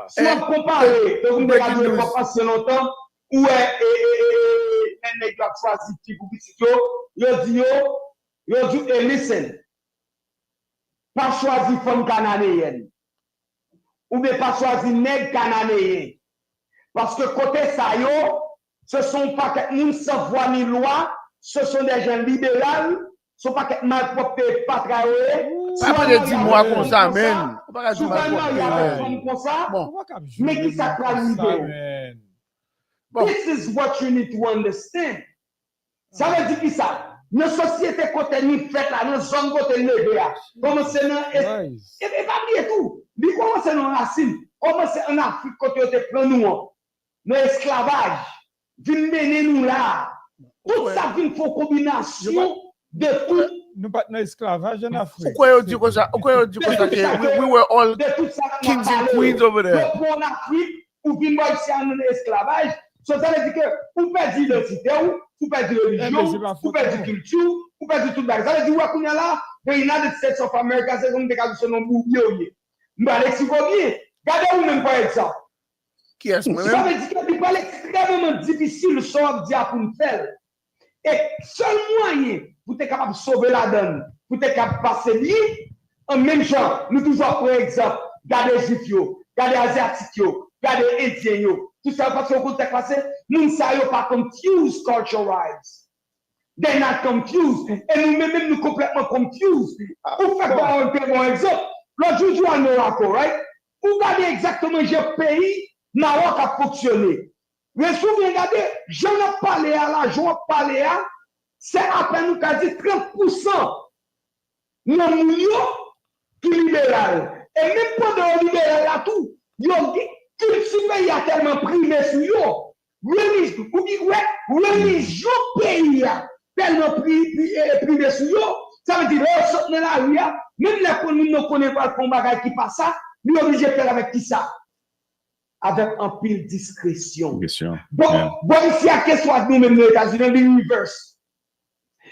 Soit comparé, donc on regarde pas passer longtemps où un nèg a choisi petit pour petit yo dit listen. Pas choisi femme cananéenne. Ou bien pas choisi nèg cananéen. Parce que côté ça yo, ce sont pas que nous sans voix ni loi. Ce sont des gens libéraux, ce ne sont pas que mal propre pas travailler. Pas de 10 mois comme ça, man. Pas de 10 mois comme ça. Mais qui ça prend libéraux? This is what you need to understand. Ça veut dire qui ça? Nos sociétés côté ni fait là, nos zones côté levé là. Commencer dans et pas oublier tout. Lui commencer dans racine. Commencer en Afrique côté te prend nous. Nos esclavage. Vinn mener nous là. Tout ça vient pour combination de tout. Nous pas dans esclavage en Afrique. Pourquoi on dit comme ça? We were all kings and queens over there. En Afrique, ou vient voir ici en esclavage, ça veut dire que vous perdez l'identité, vous perdez religion, vous perdez culture, vous perdez tout ça. Ça veut dire qu'on est là, the United States of America, c'est comme des cas de son nom bouillé. Mais Alexis Gobier, regardez-vous même par exemple. Qui est-ce Ça moi-même? veut dire que c'est extrêmement difficile sans dire pour nous faire. Et seul moyen pour être capable de sauver la donne, pour être capable de passer libre, en même temps, nous toujours par exemple, garder les juifs, garder les asiatiques, garder les indiens, tout ça parce qu'on contexte passé, nous ne sommes pas confused culture-wise. They're not confused. Et nous-mêmes, nous complètement confused. Pour faire un bon exemple, l'autre jour, je joue à Morocco, right? Vous regardez exactement quel pays Maroc a fonctionné. Mais souvent, regardez, je ne parle à la, je ne parle à, c'est à peine nous quasi 30% non qui libéral. Et même pendant le libéral là tout, il y a tellement primé sur yo. Religion pays tellement primé sur yo. Ça veut dire, là, saute dans la rue, même les communes ne connaissent pas le combat qui passe ça, nous sommes obligés de faire avec qui ça? Avec un pile discrétion. Bon, ici, à quelle soit nous-mêmes les États-Unis, l'univers.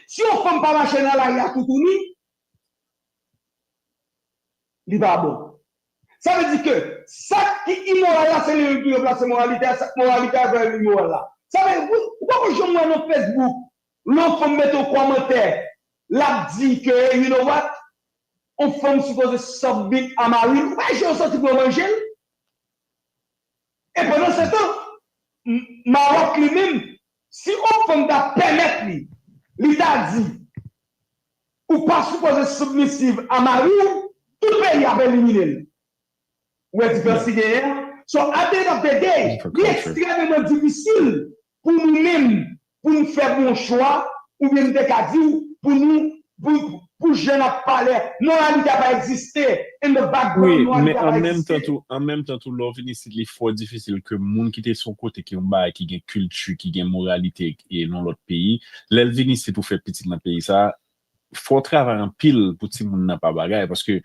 Si on ne fait pas marcher dans la rue, tout il va bon. Ça veut dire que ça qui est immoral, c'est le place moralité, cette moralité avec l'immoral là. Ça veut dire, pourquoi je vois dans Facebook, l'on mettre au commentaire, l'a dit que, you know what, on femme supposée submit à Marie, ouais, j'ai sorti pour manger. Et pendant ce temps, Maroc lui-même, si on femme doit permettre, il t'a dit, ou pas supposé submissive à Marie, tout le pays avait éliminé. Ouais, diversité gagnant. So, at the end of the day, il est extrêmement difficile pour nous-mêmes, pour nous faire bon choix, ou bien pour nous, pour jeunes à parler, non, elle n'a pas existé, in the background. Oui, mais en même temps, tout l'offre c'est fort difficile que monde qui était son côté, qui a une culture, qui a une moralité, et dans l'autre pays, l'Elvin c'est pour faire petit dans le pays, ça, faut travailler en pile pour que monde n'a pas bagaille, parce que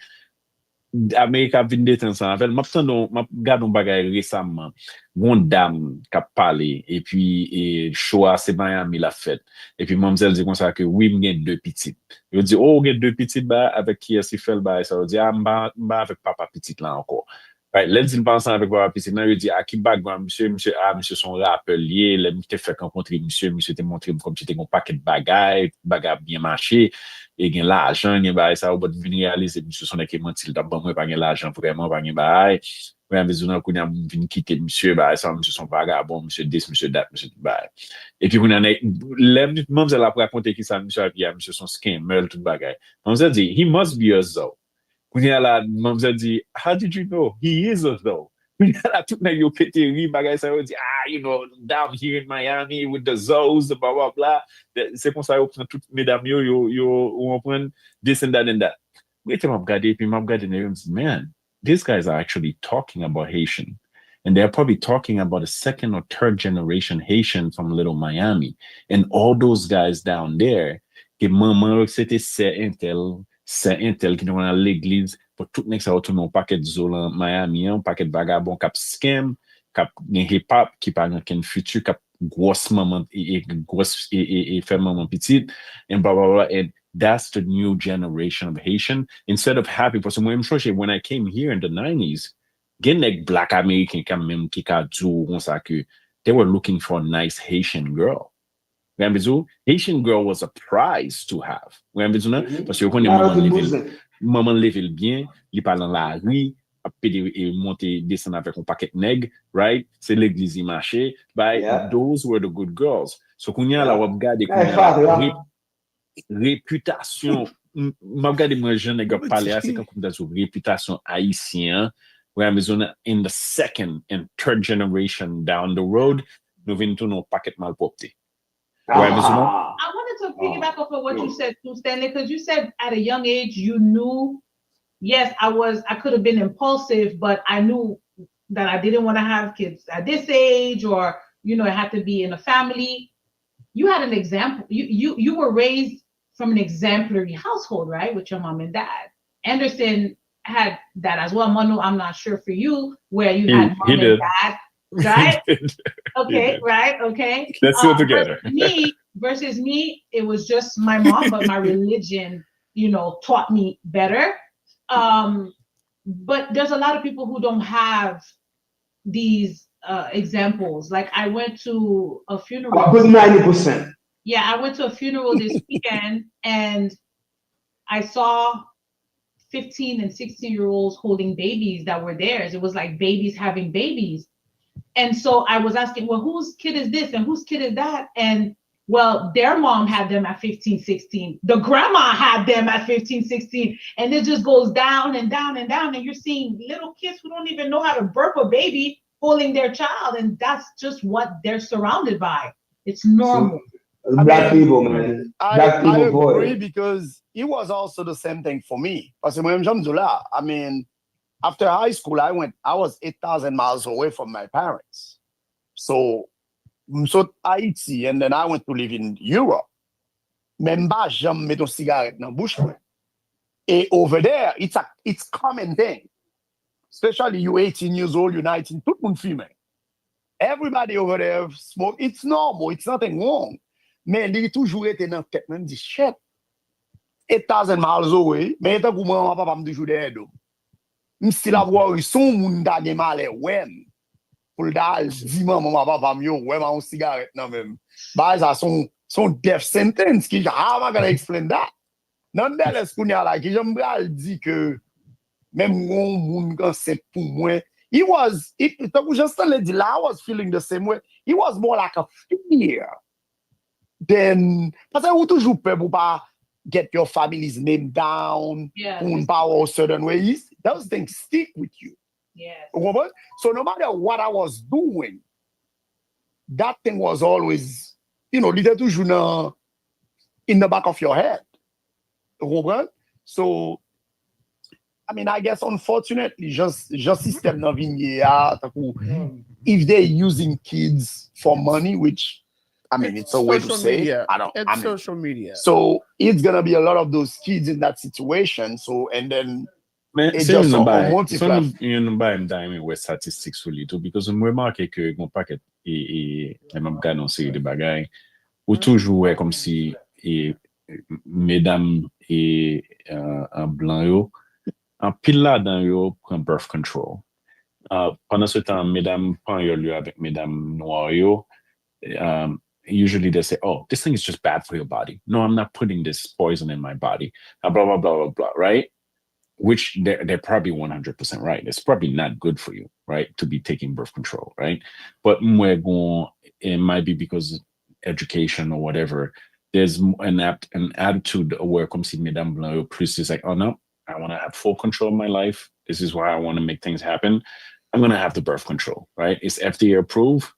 Amérique a venu d'être ensemble. M'a regardé un bagage récemment. Une dame qui a parlé, et puis, choix, c'est Miami la fête. Et puis, mademoiselle dit comme ça que oui, il y a deux petites. Je dis, oh, il y a deux petites, bah, avec qui est-ce qu'il fait le bail? Ça veut dire, ah, avec papa petite là encore. Right, là, il pense avec papa petite là, il dit, ah, qui background, monsieur, monsieur, son rappel lié, là, il t'a fait rencontrer monsieur t'a montré comme si t'es un paquet de bagages bien marché. Et gain l'argent, il y a ça, on va venir réaliser, monsieur, son équipe mentil, d'abord, moi, pas l'argent, vraiment, pas gain bail. Ouais, mais on a venir quitter monsieur, bah, ça, monsieur, son vagabond, monsieur, monsieur, dat, monsieur, bail. Et puis, on a, même, elle a raconté qui ça, monsieur, monsieur, son scammer, tout bagage. On a dit, he must be a zoo. On a dit, how did you know? He is a zoo. Tout le monde pété oui bagay ça dit you know down here in Miami with the zoos blah blah blah c'est pour ça on prend toutes mesdames on prend this and that wait m'a regardé puis m'a regardé man these guys are actually talking about Haitian and they're probably talking about a second or third generation Haitian from Little Miami and all those guys down there que maman c'était c'est intel qui nous à l'église pour tout next à retourner un paquet de zola Miami un paquet de vagabond cap scam cap hip hop qui pas un futur cap grosse maman et grosse et fait maman petite and blah blah blah and that's the new generation of Haitian instead of happy parce que moi même chose when I came here in the 90s getting like black American quand même qui a dit on ça que they were looking for a nice Haitian girl. Haitian girl was a prize to have. Parce que maman level bien, il parle dans la rue, et monter, descendre avec un paquet de nègres, right? C'est l'église qui marchait. Those were the good girls. So, qu'on y a la regarde, réputation, m'a regardé moi jeune gars parler, c'est comme dans une réputation haïtienne. In the second and third generation down the road, nous venons tous nos paquets mal portés. I wanted to piggyback off of what you said too, Stanley, because you said at a young age you knew, yes, I could have been impulsive, but I knew that I didn't want to have kids at this age, or it had to be in a family. You had an example. You were raised from an exemplary household, right, with your mom and dad. Anderson had that as well. Manu, I'm not sure for you where you had mom and dad. Right? Okay, right, okay. Let's go together. Versus me, it was just my mom, but my religion, taught me better. But there's a lot of people who don't have these examples. Like I went to a funeral. A good 90%. Yeah, I went to a funeral this weekend and I saw 15 and 16-year-olds holding babies that were theirs. It was like babies having babies. And so I was asking, well, whose kid is this and whose kid is that? And well, their mom had them at 15, 16. The grandma had them at 15, 16. And it just goes down and down and down. And you're seeing little kids who don't even know how to birth a baby holding their child. And that's just what they're surrounded by. It's normal. Black people, man. Black I people, agree boy. because it was also the same thing for me. Parce que moi, j'aime là. I mean, after high school, I was 8,000 miles away from my parents. So Haiti, and then I went to live in Europe. Même pas jamais mettre une cigarette dans la bouche. And over there, it's common thing. Especially you 18 years old, you're 19, tout le monde fume. Everybody over there smoke. It's normal. It's nothing wrong. Mais il toujours été dans tête même dit shit. 8,000 miles away, mais étant pour moi papa me toujours derrière d'eau. Si la voix ils sont moun da gen malé ouais. Pour le dal dit maman papa me yo ouais ma une cigarette non même. Bah ça son death sentence qui how am I gonna explain that? Nonetheless kounya la ki j'aime bral dit que même moun quand c'est pour moi I was feeling the same way. It was more like a fear. Then, parce que vous toujours peur pour pas get your family's name down, in power certain ways. Those things stick with you. Yes. So no matter what I was doing, that thing was always, little toujours in the back of your head. So, I mean, I guess unfortunately, just system na vinye if they're using kids for money, which I mean, it's a way to say media. It's social media. So it's gonna be a lot of those kids in that situation. So and then Mais it c'est just une time with statistics for little because on remarque que mon paquet et même gars dans série de bagailles ou toujours comme si mesdames et en blanc yo en pile là dans yo prend birth control. Pendant ce temps mesdames prend yo lieu avec mesdames noires yo usually they say, oh, this thing is just bad for your body. No, I'm not putting this poison in my body. Blah, blah, blah, blah, blah, right? Which they're probably 100% right. It's probably not good for you, right? To be taking birth control, right? But it might be because education or whatever. There's an attitude where comme si Mesdames Blanc plus is like, oh no, I want to have full control of my life. This is why I want to make things happen. I'm going to have the birth control, right? It's FDA approved.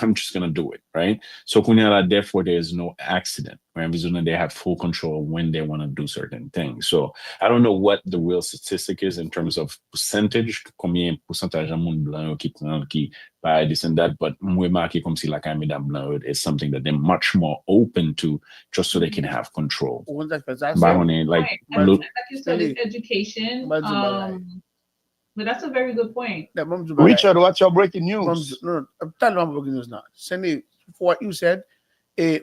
I'm just gonna do it, right? So therefore there's no accident, right? Because they have full control when they want to do certain things. So I don't know what the real statistic is in terms of percentage, combien pourcentage de monde blanc qui buy this and that, but remarque comme si la Mesdames Blanc is something that they're much more open to just so they can have control. Like you said, it's education. But that's a very good point. Richard, what's your breaking news? No, I'm telling you my breaking news now. Send for what you said,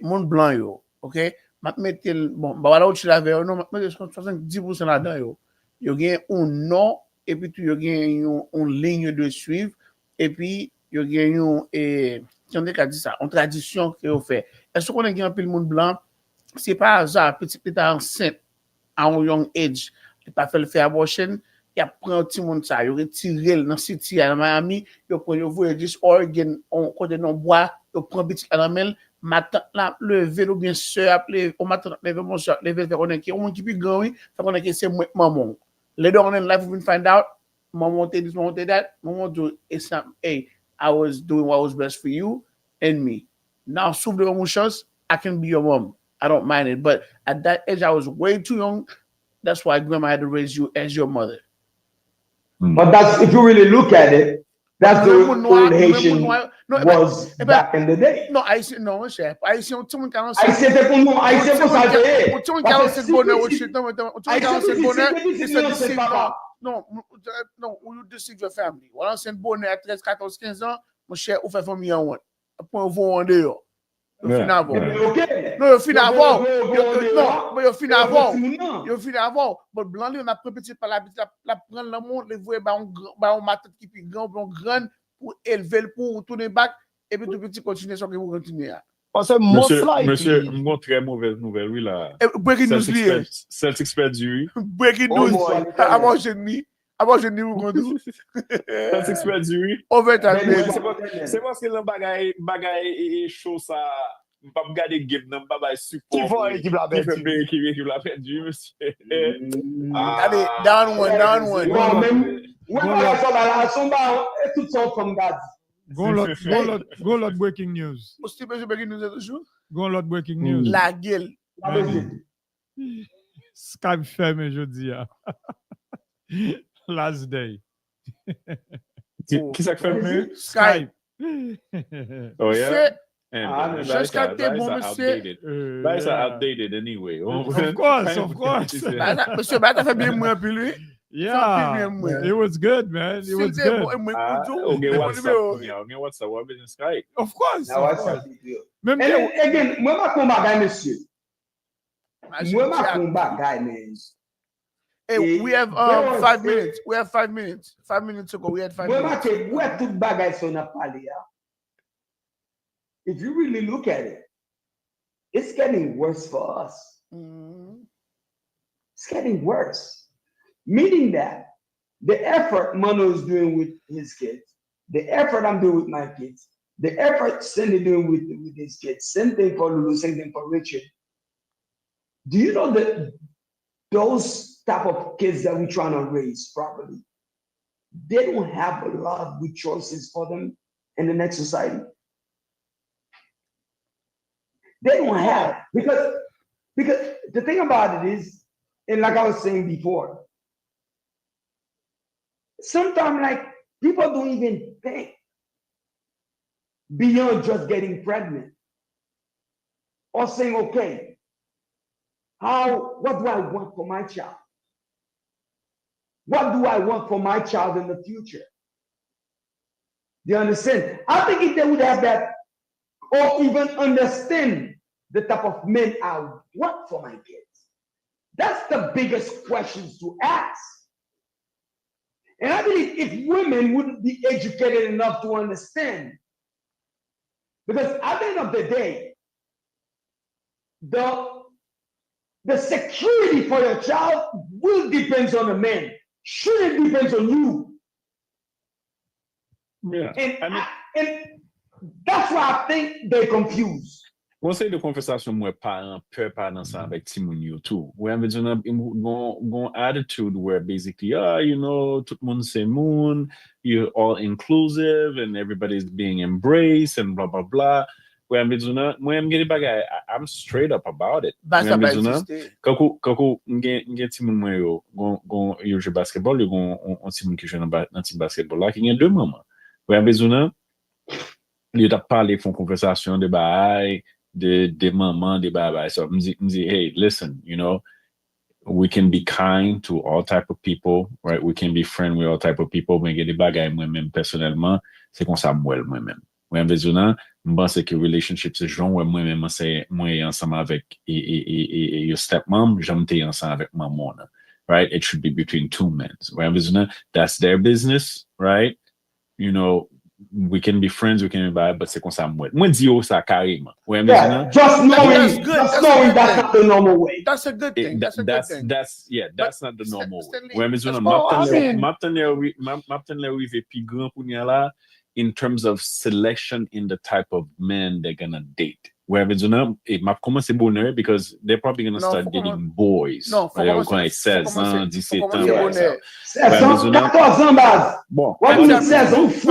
Mon Blanc yo, okay? Ma mettez bon, bah voilà où tu l'avais, non, ma mettez 70% là-dedans yo. Yo gagne un nom et puis tu yo gagne une ligne de suivre et puis yo gagne on dit ça, une tradition que vous fait. Est-ce qu'on a gagné un peu le monde blanc? C'est pas hasard, petit enceinte à un young age, il pas fait le faire abortion. Il prend un petit monde ça, il retire dans city à Miami, il prend il voit juste organ on côté non bois, il prend petit caramel, matin là lever ou bien sœur appeler on matin lever mon soeur, lever faire on qui on qui plus grand oui, ça on que c'est maman. Later on in life we find out maman did this, maman did that, maman do it's hey, I was doing what was best for you and me. Now souffle mon chance, I can be your mom. I don't mind it, but at that age I was way too young. That's why grandma had to raise you as your mother. But that's, if you really look at it, that's the old Haitian was back in the day. No, I see, no, chef. I see tout le monde qui a I see pour nous, I see pour ça fait. Tout le monde qui a lancé le bonheur, tout le monde qui a lancé le bonheur, c'est deceive non, you deceive your family. Voilà, c'est le bonheur à 13, 14, 15 ans, mon cher, ou fait famille en one. Après, vous en dehors. Au final, non, au final, avant. Non, mais au final, avant. Au final, avant. Mais blanc, on a pris petit par la prendre le monde, les voix, on matin qui puis grand, on grand, pour élever pour tourner back et puis tout petit continuer sans que vous continuez. Parce que most Monsieur, likely. une très mauvaise nouvelle, oui, là. Breaking news lié. Celtics perdu, oui. Breaking Oh news. boy. Avant jeudi vous comptez. Celtics perdu, oui. Overtime. Ben, C'est parce que le bagay est chaud, ça. Pas regarder game, non, pas support. Qui font l'équipe la Qui fait perdu? bien équipe la perdu, monsieur. Allez, down one. Bon, même, ouais, voilà, ça va là, son bar, et tout ça comme gars. Go lot breaking news. Vous still breaking news toujours? Go lot breaking news. La gueule. Skype fermé jeudi. Last day. Qui ça fait mieux? Skype. Oh, yeah? Je Skype t'es bon, monsieur. That's outdated anyway. Of course. Monsieur, t'as fait bien moins puis lui. Yeah, it was good, man. It was good. Okay, what's up? What business Skype? Of course. And again, moi ma combat guy, monsieur. Moi ma combat guy, man. Hey, we have 5 minutes. We have 5 minutes. 5 minutes ago, we had 5 minutes. Where tout bagay son a parlé. If you really look at it, it's getting worse for us. It's getting worse. Meaning that the effort Mano is doing with his kids, the effort I'm doing with my kids, the effort Cindy doing with his kids, same thing for Lulu, same thing for Richard. Do you know that those type of kids that we're trying to raise properly, they don't have a lot of good choices for them in the next society? They don't have, because the thing about it is, and like I was saying before, sometimes like people don't even think beyond just getting pregnant or saying, okay, what do I want for my child? What do I want for my child in the future? Do you understand? I think if they would have that, or even understand the type of men I want for my kids, that's the biggest questions to ask. And I believe if women wouldn't be educated enough to understand, because at the end of the day, the security for your child will depend on the man. Shouldn't depend on you. Yeah. And that's why I think they're confused. Conseil de conversation moi parent peur pas dans ça avec Timon yo too. Where I'm going attitude where basically you know tout le monde c'est moon, you're all inclusive and everybody's being embraced and blah blah blah. Where I'm getting bagay, I'm straight up about it. Kako ngen Timon moi yo yo jouer basketball, yo on Timon qui joue dans team basketball là qui a deux moments. Where I'm il t'a parlé font conversation de bail de maman de bye. So me say, hey, listen, you know, we can be kind to all type of people, right? We can be friend with all type of people. Mais il y a des bagages moi-même personnellement, c'est comme ça moi-même. Moi besoin, je pense que relationship c'est genre moi-même c'est moi ensemble avec et your stepmom, j'aime ensemble avec maman, right? It should be between two men. Moi besoin, that's their business, right? You know, we can be friends, we can be bad, but c'est comme ça moi dis ça carrément. Yeah, just knowing that's not the normal way. That's a good thing. That's not the normal way. M'attendre arriver plus grand pour là in terms of selection in the type of men they're gonna date. Where it m'a commencé bonheur because they're probably gonna start dating boys. Non, faut commencer 16 ans, 17 ans. 14 ans base. Bon, ouais, 16 ans fou.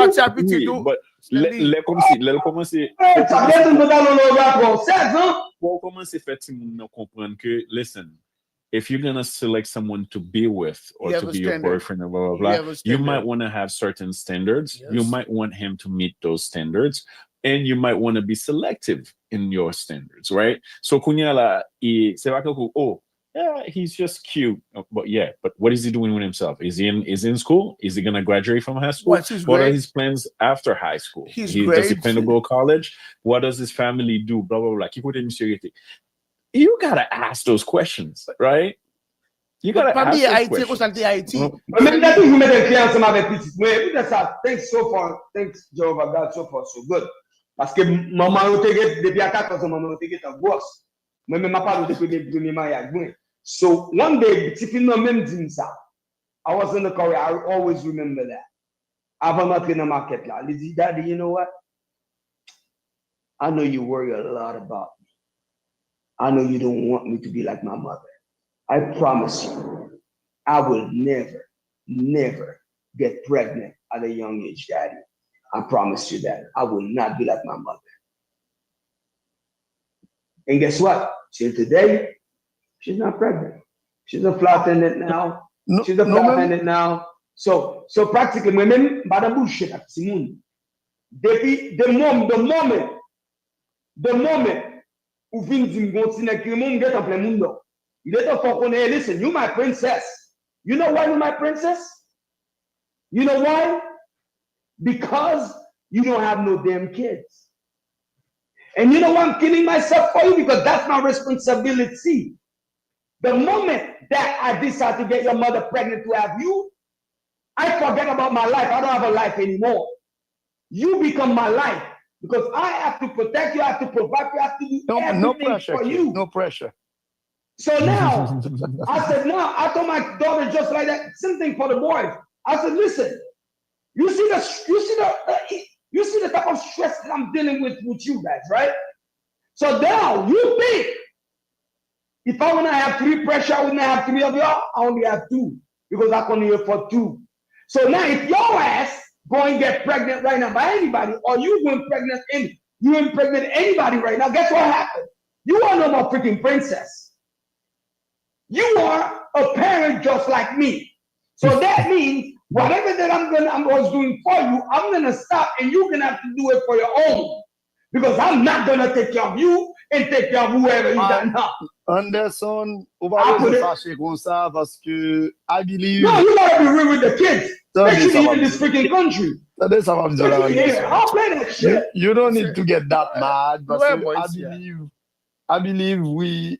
But les commencer. Ça vient de nous dans le 16 ans. Pour commencer faire comprendre que listen, if you're gonna select someone to be with or to be your boyfriend or blah blah blah, you might want to have certain standards. Yes. You might want him to meet those standards, and you might want to be selective in your standards, right? So kunyala c'est pas que yeah, he's just cute, but what is he doing with himself? Is he in school? Is he gonna graduate from high school? What are his plans after high school? Does he plan to go to college? What does his family do? Blah blah blah. You got to ask those questions, right? You gotta Pas ask bien those Haïti, questions. constater Haïti. Même là, vous mettez un client ensemble avec petit. Mais écoutez ça, thanks so far, thanks Jehovah God, so far, so good. Parce que maman, depuis à 14 ans, maman, était en grosse. Moi-même, je parle depuis le premier mariage. So, one day, si tu n'as même dit ça, I was in the car, I always remember that. Avant d'entrer dans la market là, il dit, Daddy, you know what? I know you worry a lot about me. I know you don't want me to be like my mother. I promise you, I will never, never get pregnant at a young age, Daddy. I promise you that. I will not be like my mother. And guess what? Till today, she's not pregnant. She's a flight attendant now. She's a flight attendant now. So practically, moi-même, pas de bullshit avec Simone. Depuis the moment où vient dire continue que mon gars en plein monde. Il est en fond listen, you my princess. You know why you my princess? You know why? Because you don't have no damn kids. And you know why I'm killing myself for you? Because that's my responsibility. The moment that I decide to get your mother pregnant to have you, I forget about my life. I don't have a life anymore. You become my life because I have to protect you, I have to provide you, I have to do everything for you. No pressure. So now, I told my daughter just like that, same thing for the boys. I said, listen, you see the type of stress that I'm dealing with you guys, right? So now you think if I want to have 3 pressure, I wouldn't have 3 of y'all. I only have 2 because I can only afford 2. So now if your ass go and get pregnant right now by anybody, or you going pregnant and you impregnate anybody right now, guess what happened? You are no more freaking princess. You are a parent just like me. So that means whatever that I was doing for you, I'm gonna stop, and you're gonna have to do it for your own. Because I'm not gonna take care of you and take care of whoever you done now. Anderson, on va pas fâcher comme ça parce que I believe. No, you gotta be real with the kids. They should live in this freaking country. I'll play that shit. You don't need to get that mad, but I believe we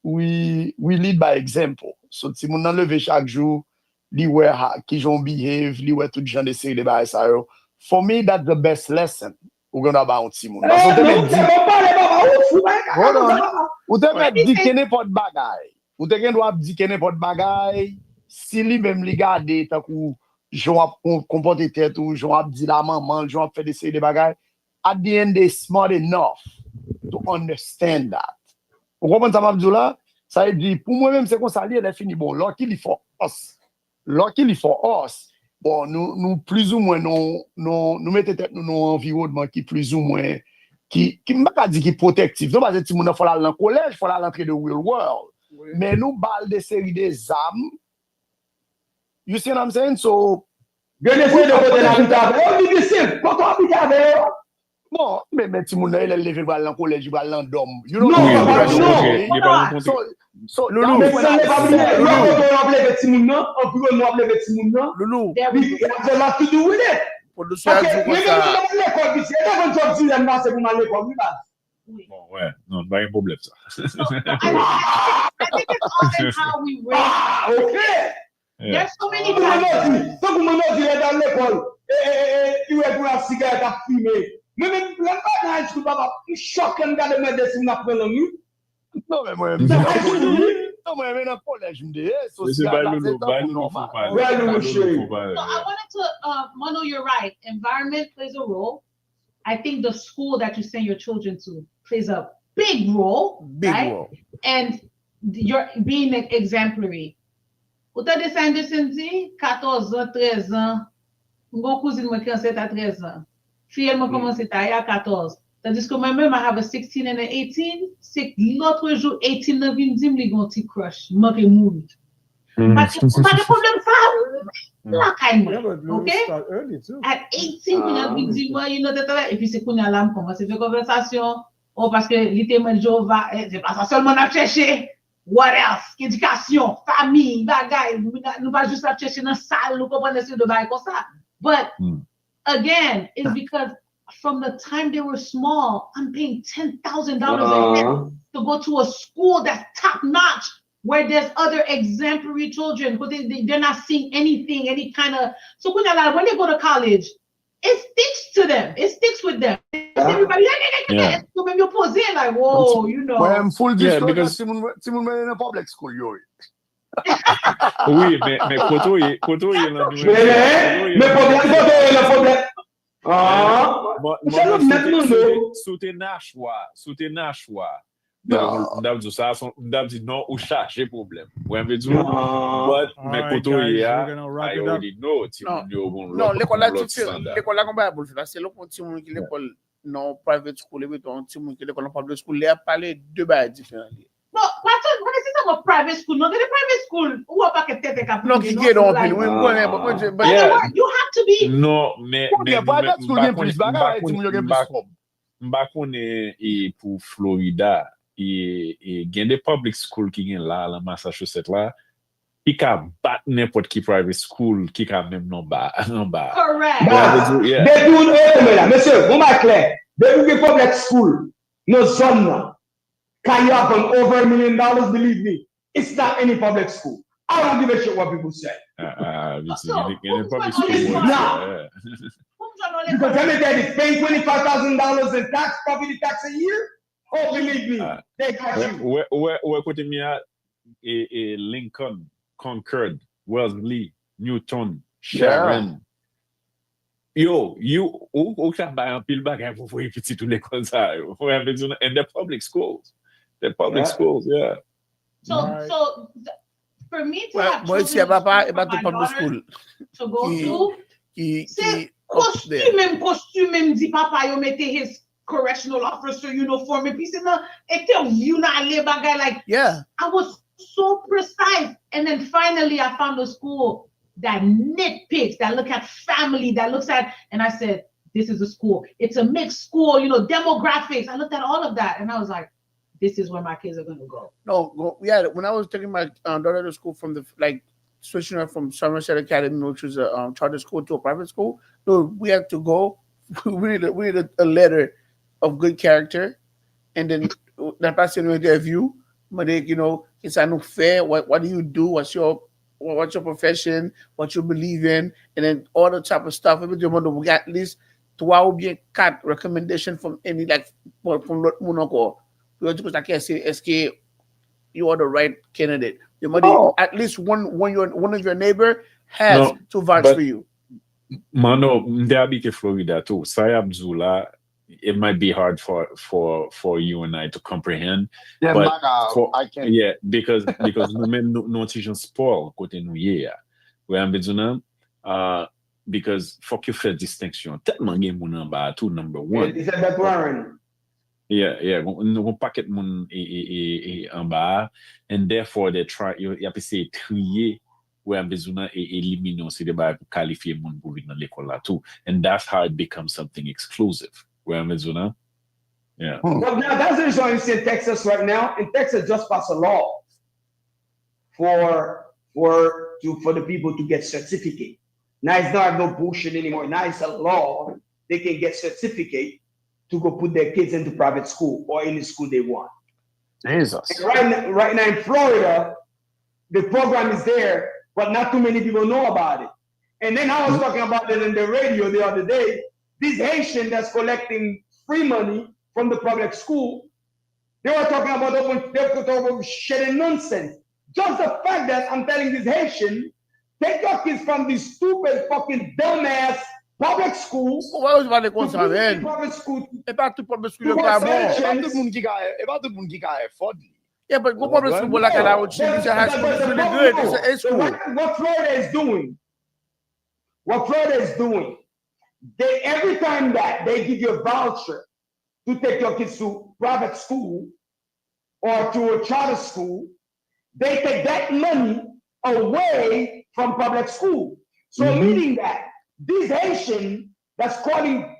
lead by example. So si moun nan leve chaque jour, li wè ki jon behave, li wè tout jan de série de bail sa yo. For me, that's the best lesson. Ou gonna ba on ti moun. Ou te met di ke n'importe bagay. Ou te gen do ap di ke n'importe bagay. Si li même li gade takou jon ap comporte tête ou jon ap di la maman, jon ap fait des série de bagay. At the end, they smart enough to understand that. Ou kompon sa mabdou la? Ça veut dire, pour moi-même, c'est qu'on s'allie, elle est finie. Bon, luckily for us. Bon, nous plus ou moins, nous mettons tête nous dans un environnement qui plus ou moins, qui m'a pas dit qui est protectif. Non, parce que si on faut aller dans le collège, faut aller l'entrée de real world. Oui. Mais nous balle des séries des âmes. You see what I'm saying? So, bon, mais si mon il est levé dans le collège, il va l'endorm. You know. So, Loulou. Mais ça n'est pas bien. Loulou. There's a lot to do with it. Pour nous faire du Bon, ouais, non, pas un problème ça. I think it's all in how we raise. Okay. There's so many times. So comment on dit dans l'école, il est pour la cigarette à fumer. Mais même plein de gens qui papa, il choque quand regarde mes dessins n'a pas langue. Non mais moi non mais dans collège me c'est pas Loulou, So I wanted to Mono, you're right. Environment plays a role. I think the school that you send your children to plays a big role. Big role. And you're being exemplary. Ou t'as des Anderson dit 14 ans, 13 ans. Mon cousine m'a commencé à 13 ans. Fille elle m'a commencé à 14. Tandis que moi-même, I have a 16 and an 18. C'est l'autre jour, 18 ans, vient dire, me gon ti crush. Manque mood. Pas de problème ça. La kind okay? At 18, when I been dire, you know, et puis c'est qu'on a là, commence à faire conversation. Oh, parce que littéralement, Jova, c'est pas ça seulement à chercher. What else? Éducation, famille, bagaille. Nous pas juste à chercher dans la salle, nous comprenons ce de bagaille comme ça. But again, it's because from the time they were small, I'm paying $10,000 a year to go to a school that's top notch where there's other exemplary children, but they're not seeing anything, any kind of. So when they go to college, it sticks to them. It sticks with them. Everybody, Yeah. so when you pose in, like, whoa, you know. When I'm full Yeah, disclosure, because- Simon in a public school, yo. Oui, mais koto ye lan nou. Mais problème. Ah, Sou te na chwa. Mdap di non ou chache problem. Wè mbe di but men Alright, koto guys, ye we're gonna wrap I it up. already know ti Non. moun yo bon Non, l'école là, lot standard. l'école là, combat pour faire. C'est le petit monde qui l'école non private school, et puis ton petit monde qui l'école non public school, les a parlé deux bails différents. No, when I say some private school, no, the private school, who are back at Tete Non, qui est dans le But pays. you have to be. Non, mais private school gen plus bagay, ti moun yo gen plus kob. Mba konen pou Florida gen de public school ki gen la Massachusetts la, ki ka bat n'importe ki private school ki ka même non ba. Correct. Yeah. They do là, monsieur, bon ma clair. They do get public school. No zone now. Can you have over $1 million? Believe me, it's not any public school. I don't give a shit what people say. In public school. Nah. Because let me tell you, paying $25,000 in property tax a year. Oh, believe me, they got you. Where kote mi a Lincoln, Concord, Wellesley, Newton, Sharon. Yo, ou ka bay an pil bagay pou fwe piti tout l'école sa yo. And they're public schools. They're public schools, yeah. So for me to have Moi, si papa, pas de public school. to go to, Qui costume même dit papa yo mette his correctional officer uniform and piece and you not live bagay like yeah. I was so precise, and then finally I found a school that nitpicks, that look at family, that looks at, and I said, this is a school. It's a mixed school, demographics. I looked at all of that, and I was like, this is where my kids are going to go. No, yeah. When I was taking my daughter to school switching her from Somerset Academy, which was a charter school, to a private school, so we had to go. we need a letter of good character, and then that person interview. But it's not fair. What do you do? What's your profession? What you believe in? And then all the type of stuff. We got at least 3 ou bien 4 recommendations from any from Monaco. Because I can't say, est-ce que you are the right candidate? At least one of your neighbor has to vouch for you. Mano, mde habite Florida too. Sayabzula, it might be hard for you and I to comprehend. Yeah, but I can't. Yeah, because nous même nous teachons sport côté nous hier. Ouais, ambeduna, because faut que fait distinction. Tellement gen moun en bas tout number one. Is that Warren? Yeah. Nous paquet moun en bas, and therefore they try. You have to say trier. Where ambeduna éliminer c'est des bails pour qualifier moun pour venir dans l'école là tout, and that's how it becomes something exclusive. Where ambeduna. Yeah. Well, now that's the reason why you see in Texas right now. In Texas, just passed a law for the people to get certificate. Now it's not no bullshit anymore. Now it's a law. They can get certificate to go put their kids into private school or any school they want. Jesus. And right now in Florida, the program is there, but not too many people know about it. And then I was talking about it in the radio the other day. This Haitian that's collecting free money from the public school, they were talking about shit and nonsense. Just the fact that I'm telling this Haitian, take your kids from this stupid fucking dumbass public school. Why was about to go to private school? Pas tout public school. Pas tout le monde qui a afford. Yeah, but go public school like that. It's really good. It's an A school. What Florida is doing, they every time that they give you a voucher to take your kids to private school or to a charter school, they take that money away from public school. So meaning that this Haitian that's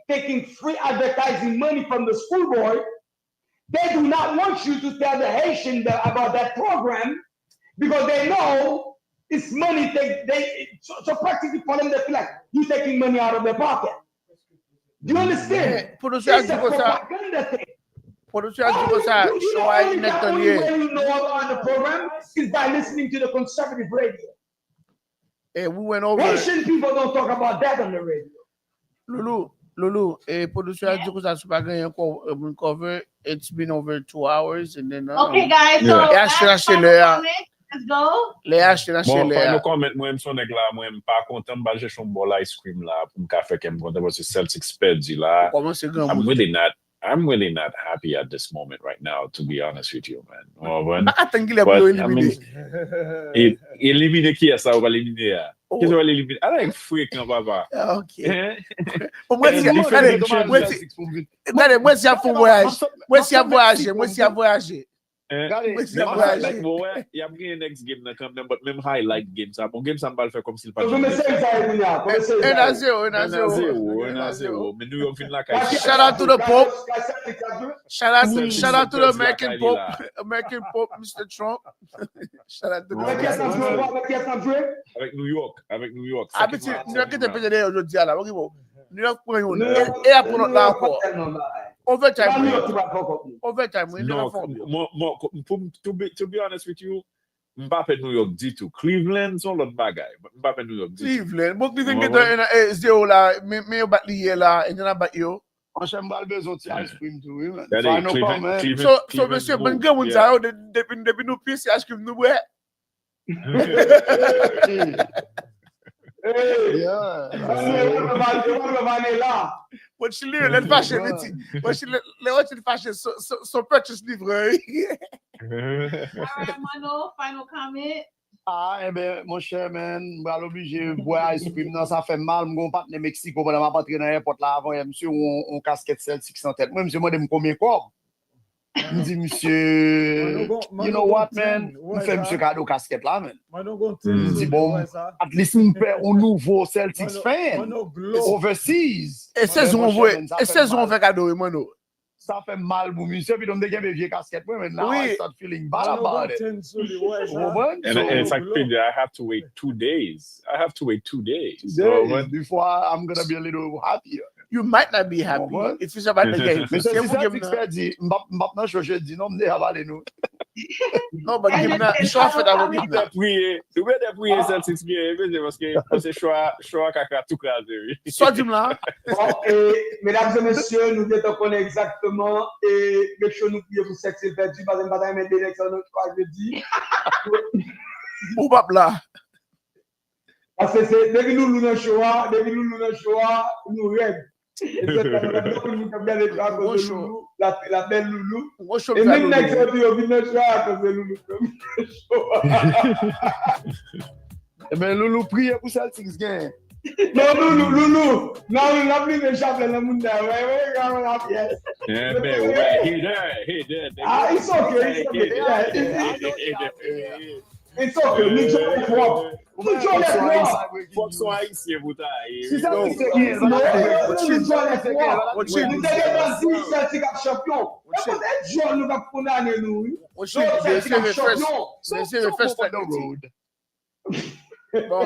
taking free advertising money from the school board, they do not want you to tell the Haitian about that program because they know it's money. So practically for them, they feel like you're taking money out of their pocket. Do you understand? It's a propaganda thing. producer du ça show a The net only lié. way you know about the program is by listening to the conservative radio. Et we went over Haitian people don't talk about that on the radio. Lulu, et producer du ça super gagné cover. It's been over 2 hours and then Okay, guys, so Yeah, last sure, final sure, comment. Let's go. Léa, je Bon, Léa. final comment, moi, je suis là, moi, je pas content, bah, j'ai un bol ice cream là, pour me faire qu'elle me content, parce que Celtics perdu là. Comment c'est grand? I'm really not happy at this moment right now, to be honest with you, man. Oh, man. Pas attendre qu'il ait pour éliminer. Éliminer qui est ça, on va l'éliminer. Qui va l'éliminer? Ah, il faut qu'on va voir. OK. Moi, si à fond voyage. Moi, si à voyager. Il y a un next game quand même, but même highlight game ça. Bon game ça va le faire comme s'il pas. 1-0. Mais New York fin là. Shout out to the Pope. Shout out to the American Pope. American Pope, Mr. Trump. Shout out to the Avec New York. Ah, mais New York était pété aujourd'hui là. New York prend une. Et après notre là encore. Overtime. No, to be honest with you, Mbappé New York du tout. Cleveland sont l'autre bagaille. Mbappé New York du tout. Cleveland. Bon, Cleveland est 0 là, mais au battre hier là, et on a battu yo. On j'aime pas le besoin de ice cream tout, oui, man. So monsieur, bon gars, on ça depuis nous pisser ice cream nous ouais. When she leave, let fashion it. When she let fashion so purchase livre. Mano, final comment. Ah, eh ben, mon cher man, je vais l'obliger de boire ice cream. Non, ça fait mal. Je vais partir au Mexique pour aller rentrer dans l'aéroport là avant. Monsieur, on casquette Celtics en tête. Moi, monsieur, moi, je me combien quoi? Je dis, monsieur, you know what, man? On fait monsieur cadeau casquette là, man. Je dis, bon, at least on fait un nouveau Celtics fan. Overseas. Et saison, on fait cadeau, mano. Ça fait mal pour monsieur, puis on me dit, vieux casquette, mais now I start feeling bad about it. And it's like, I have to wait 2 days. So, before I'm going to be a little happier. You might not be happy if it's about the game. Mais si Celtics perdu, m'bap je dis non, m'de avaler nous. Non, but give na choix fait d'avoir give na. Tu veux prier Celtics bien, parce que c'est choix caca tout crasé. Soit dis là. Bon, et mesdames et messieurs, nous devons exactement et make sure nous prions pour Celtics perdu parce que bataille met d'élection notre fois jeudi. Ou pas là. Parce que c'est depuis nous le choix, nous rêve. Et c'est comme nous regarder la belle loulou. Et même next audio vient choix à cause de loulou. Mais loulou prie pour Celtics gain. Non, loulou. Non, la plus de chapelet le monde. Ouais, quand la pièce. Yeah, ouais, he did. Ah, it's okay. It's okay. Nous jouons fort. Faut que soit ici, vous Si ça c'est bien. Non, nous jouons nous Celtic champion. Peut-être joueur nous va condamner nous. C'est le first road. Bon,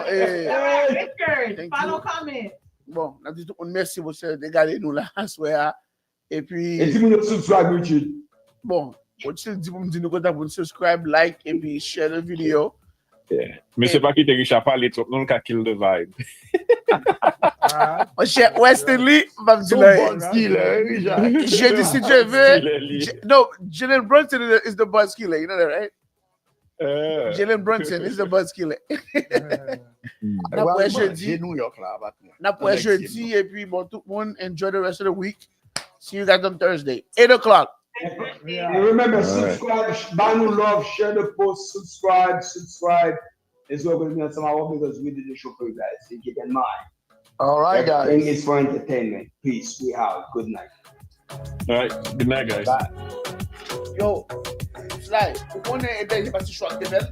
Final comment. Bon, on a dit merci pour se dégager nous là, soir. Et puis. Et si vous subscribe YouTube. Bon, Rotschill dit pour me dire nous subscribe, like et puis share the video. Mais c'est pas qui te riche à parler trop, non qu'à kill the vibe. Weston Lee va me dire j'ai dit si je veux. No, Jalen Brunson is the buzz killer, you know that, right? Jalen Brunson is the buzz killer. N'après jeudi, n'après jeudi et puis bon tout le monde enjoy the rest of the week. See you guys on Thursday, 8 o'clock. And remember, subscribe, buy new love, share the post, subscribe. It's all going to be some hour because we did the show for you guys. So keep in mind. All right, guys. Everything is for entertainment. Peace. We out. Good night. All right. Good night, guys. Bye. Yo, Sly, one day, you're about to show up the bell.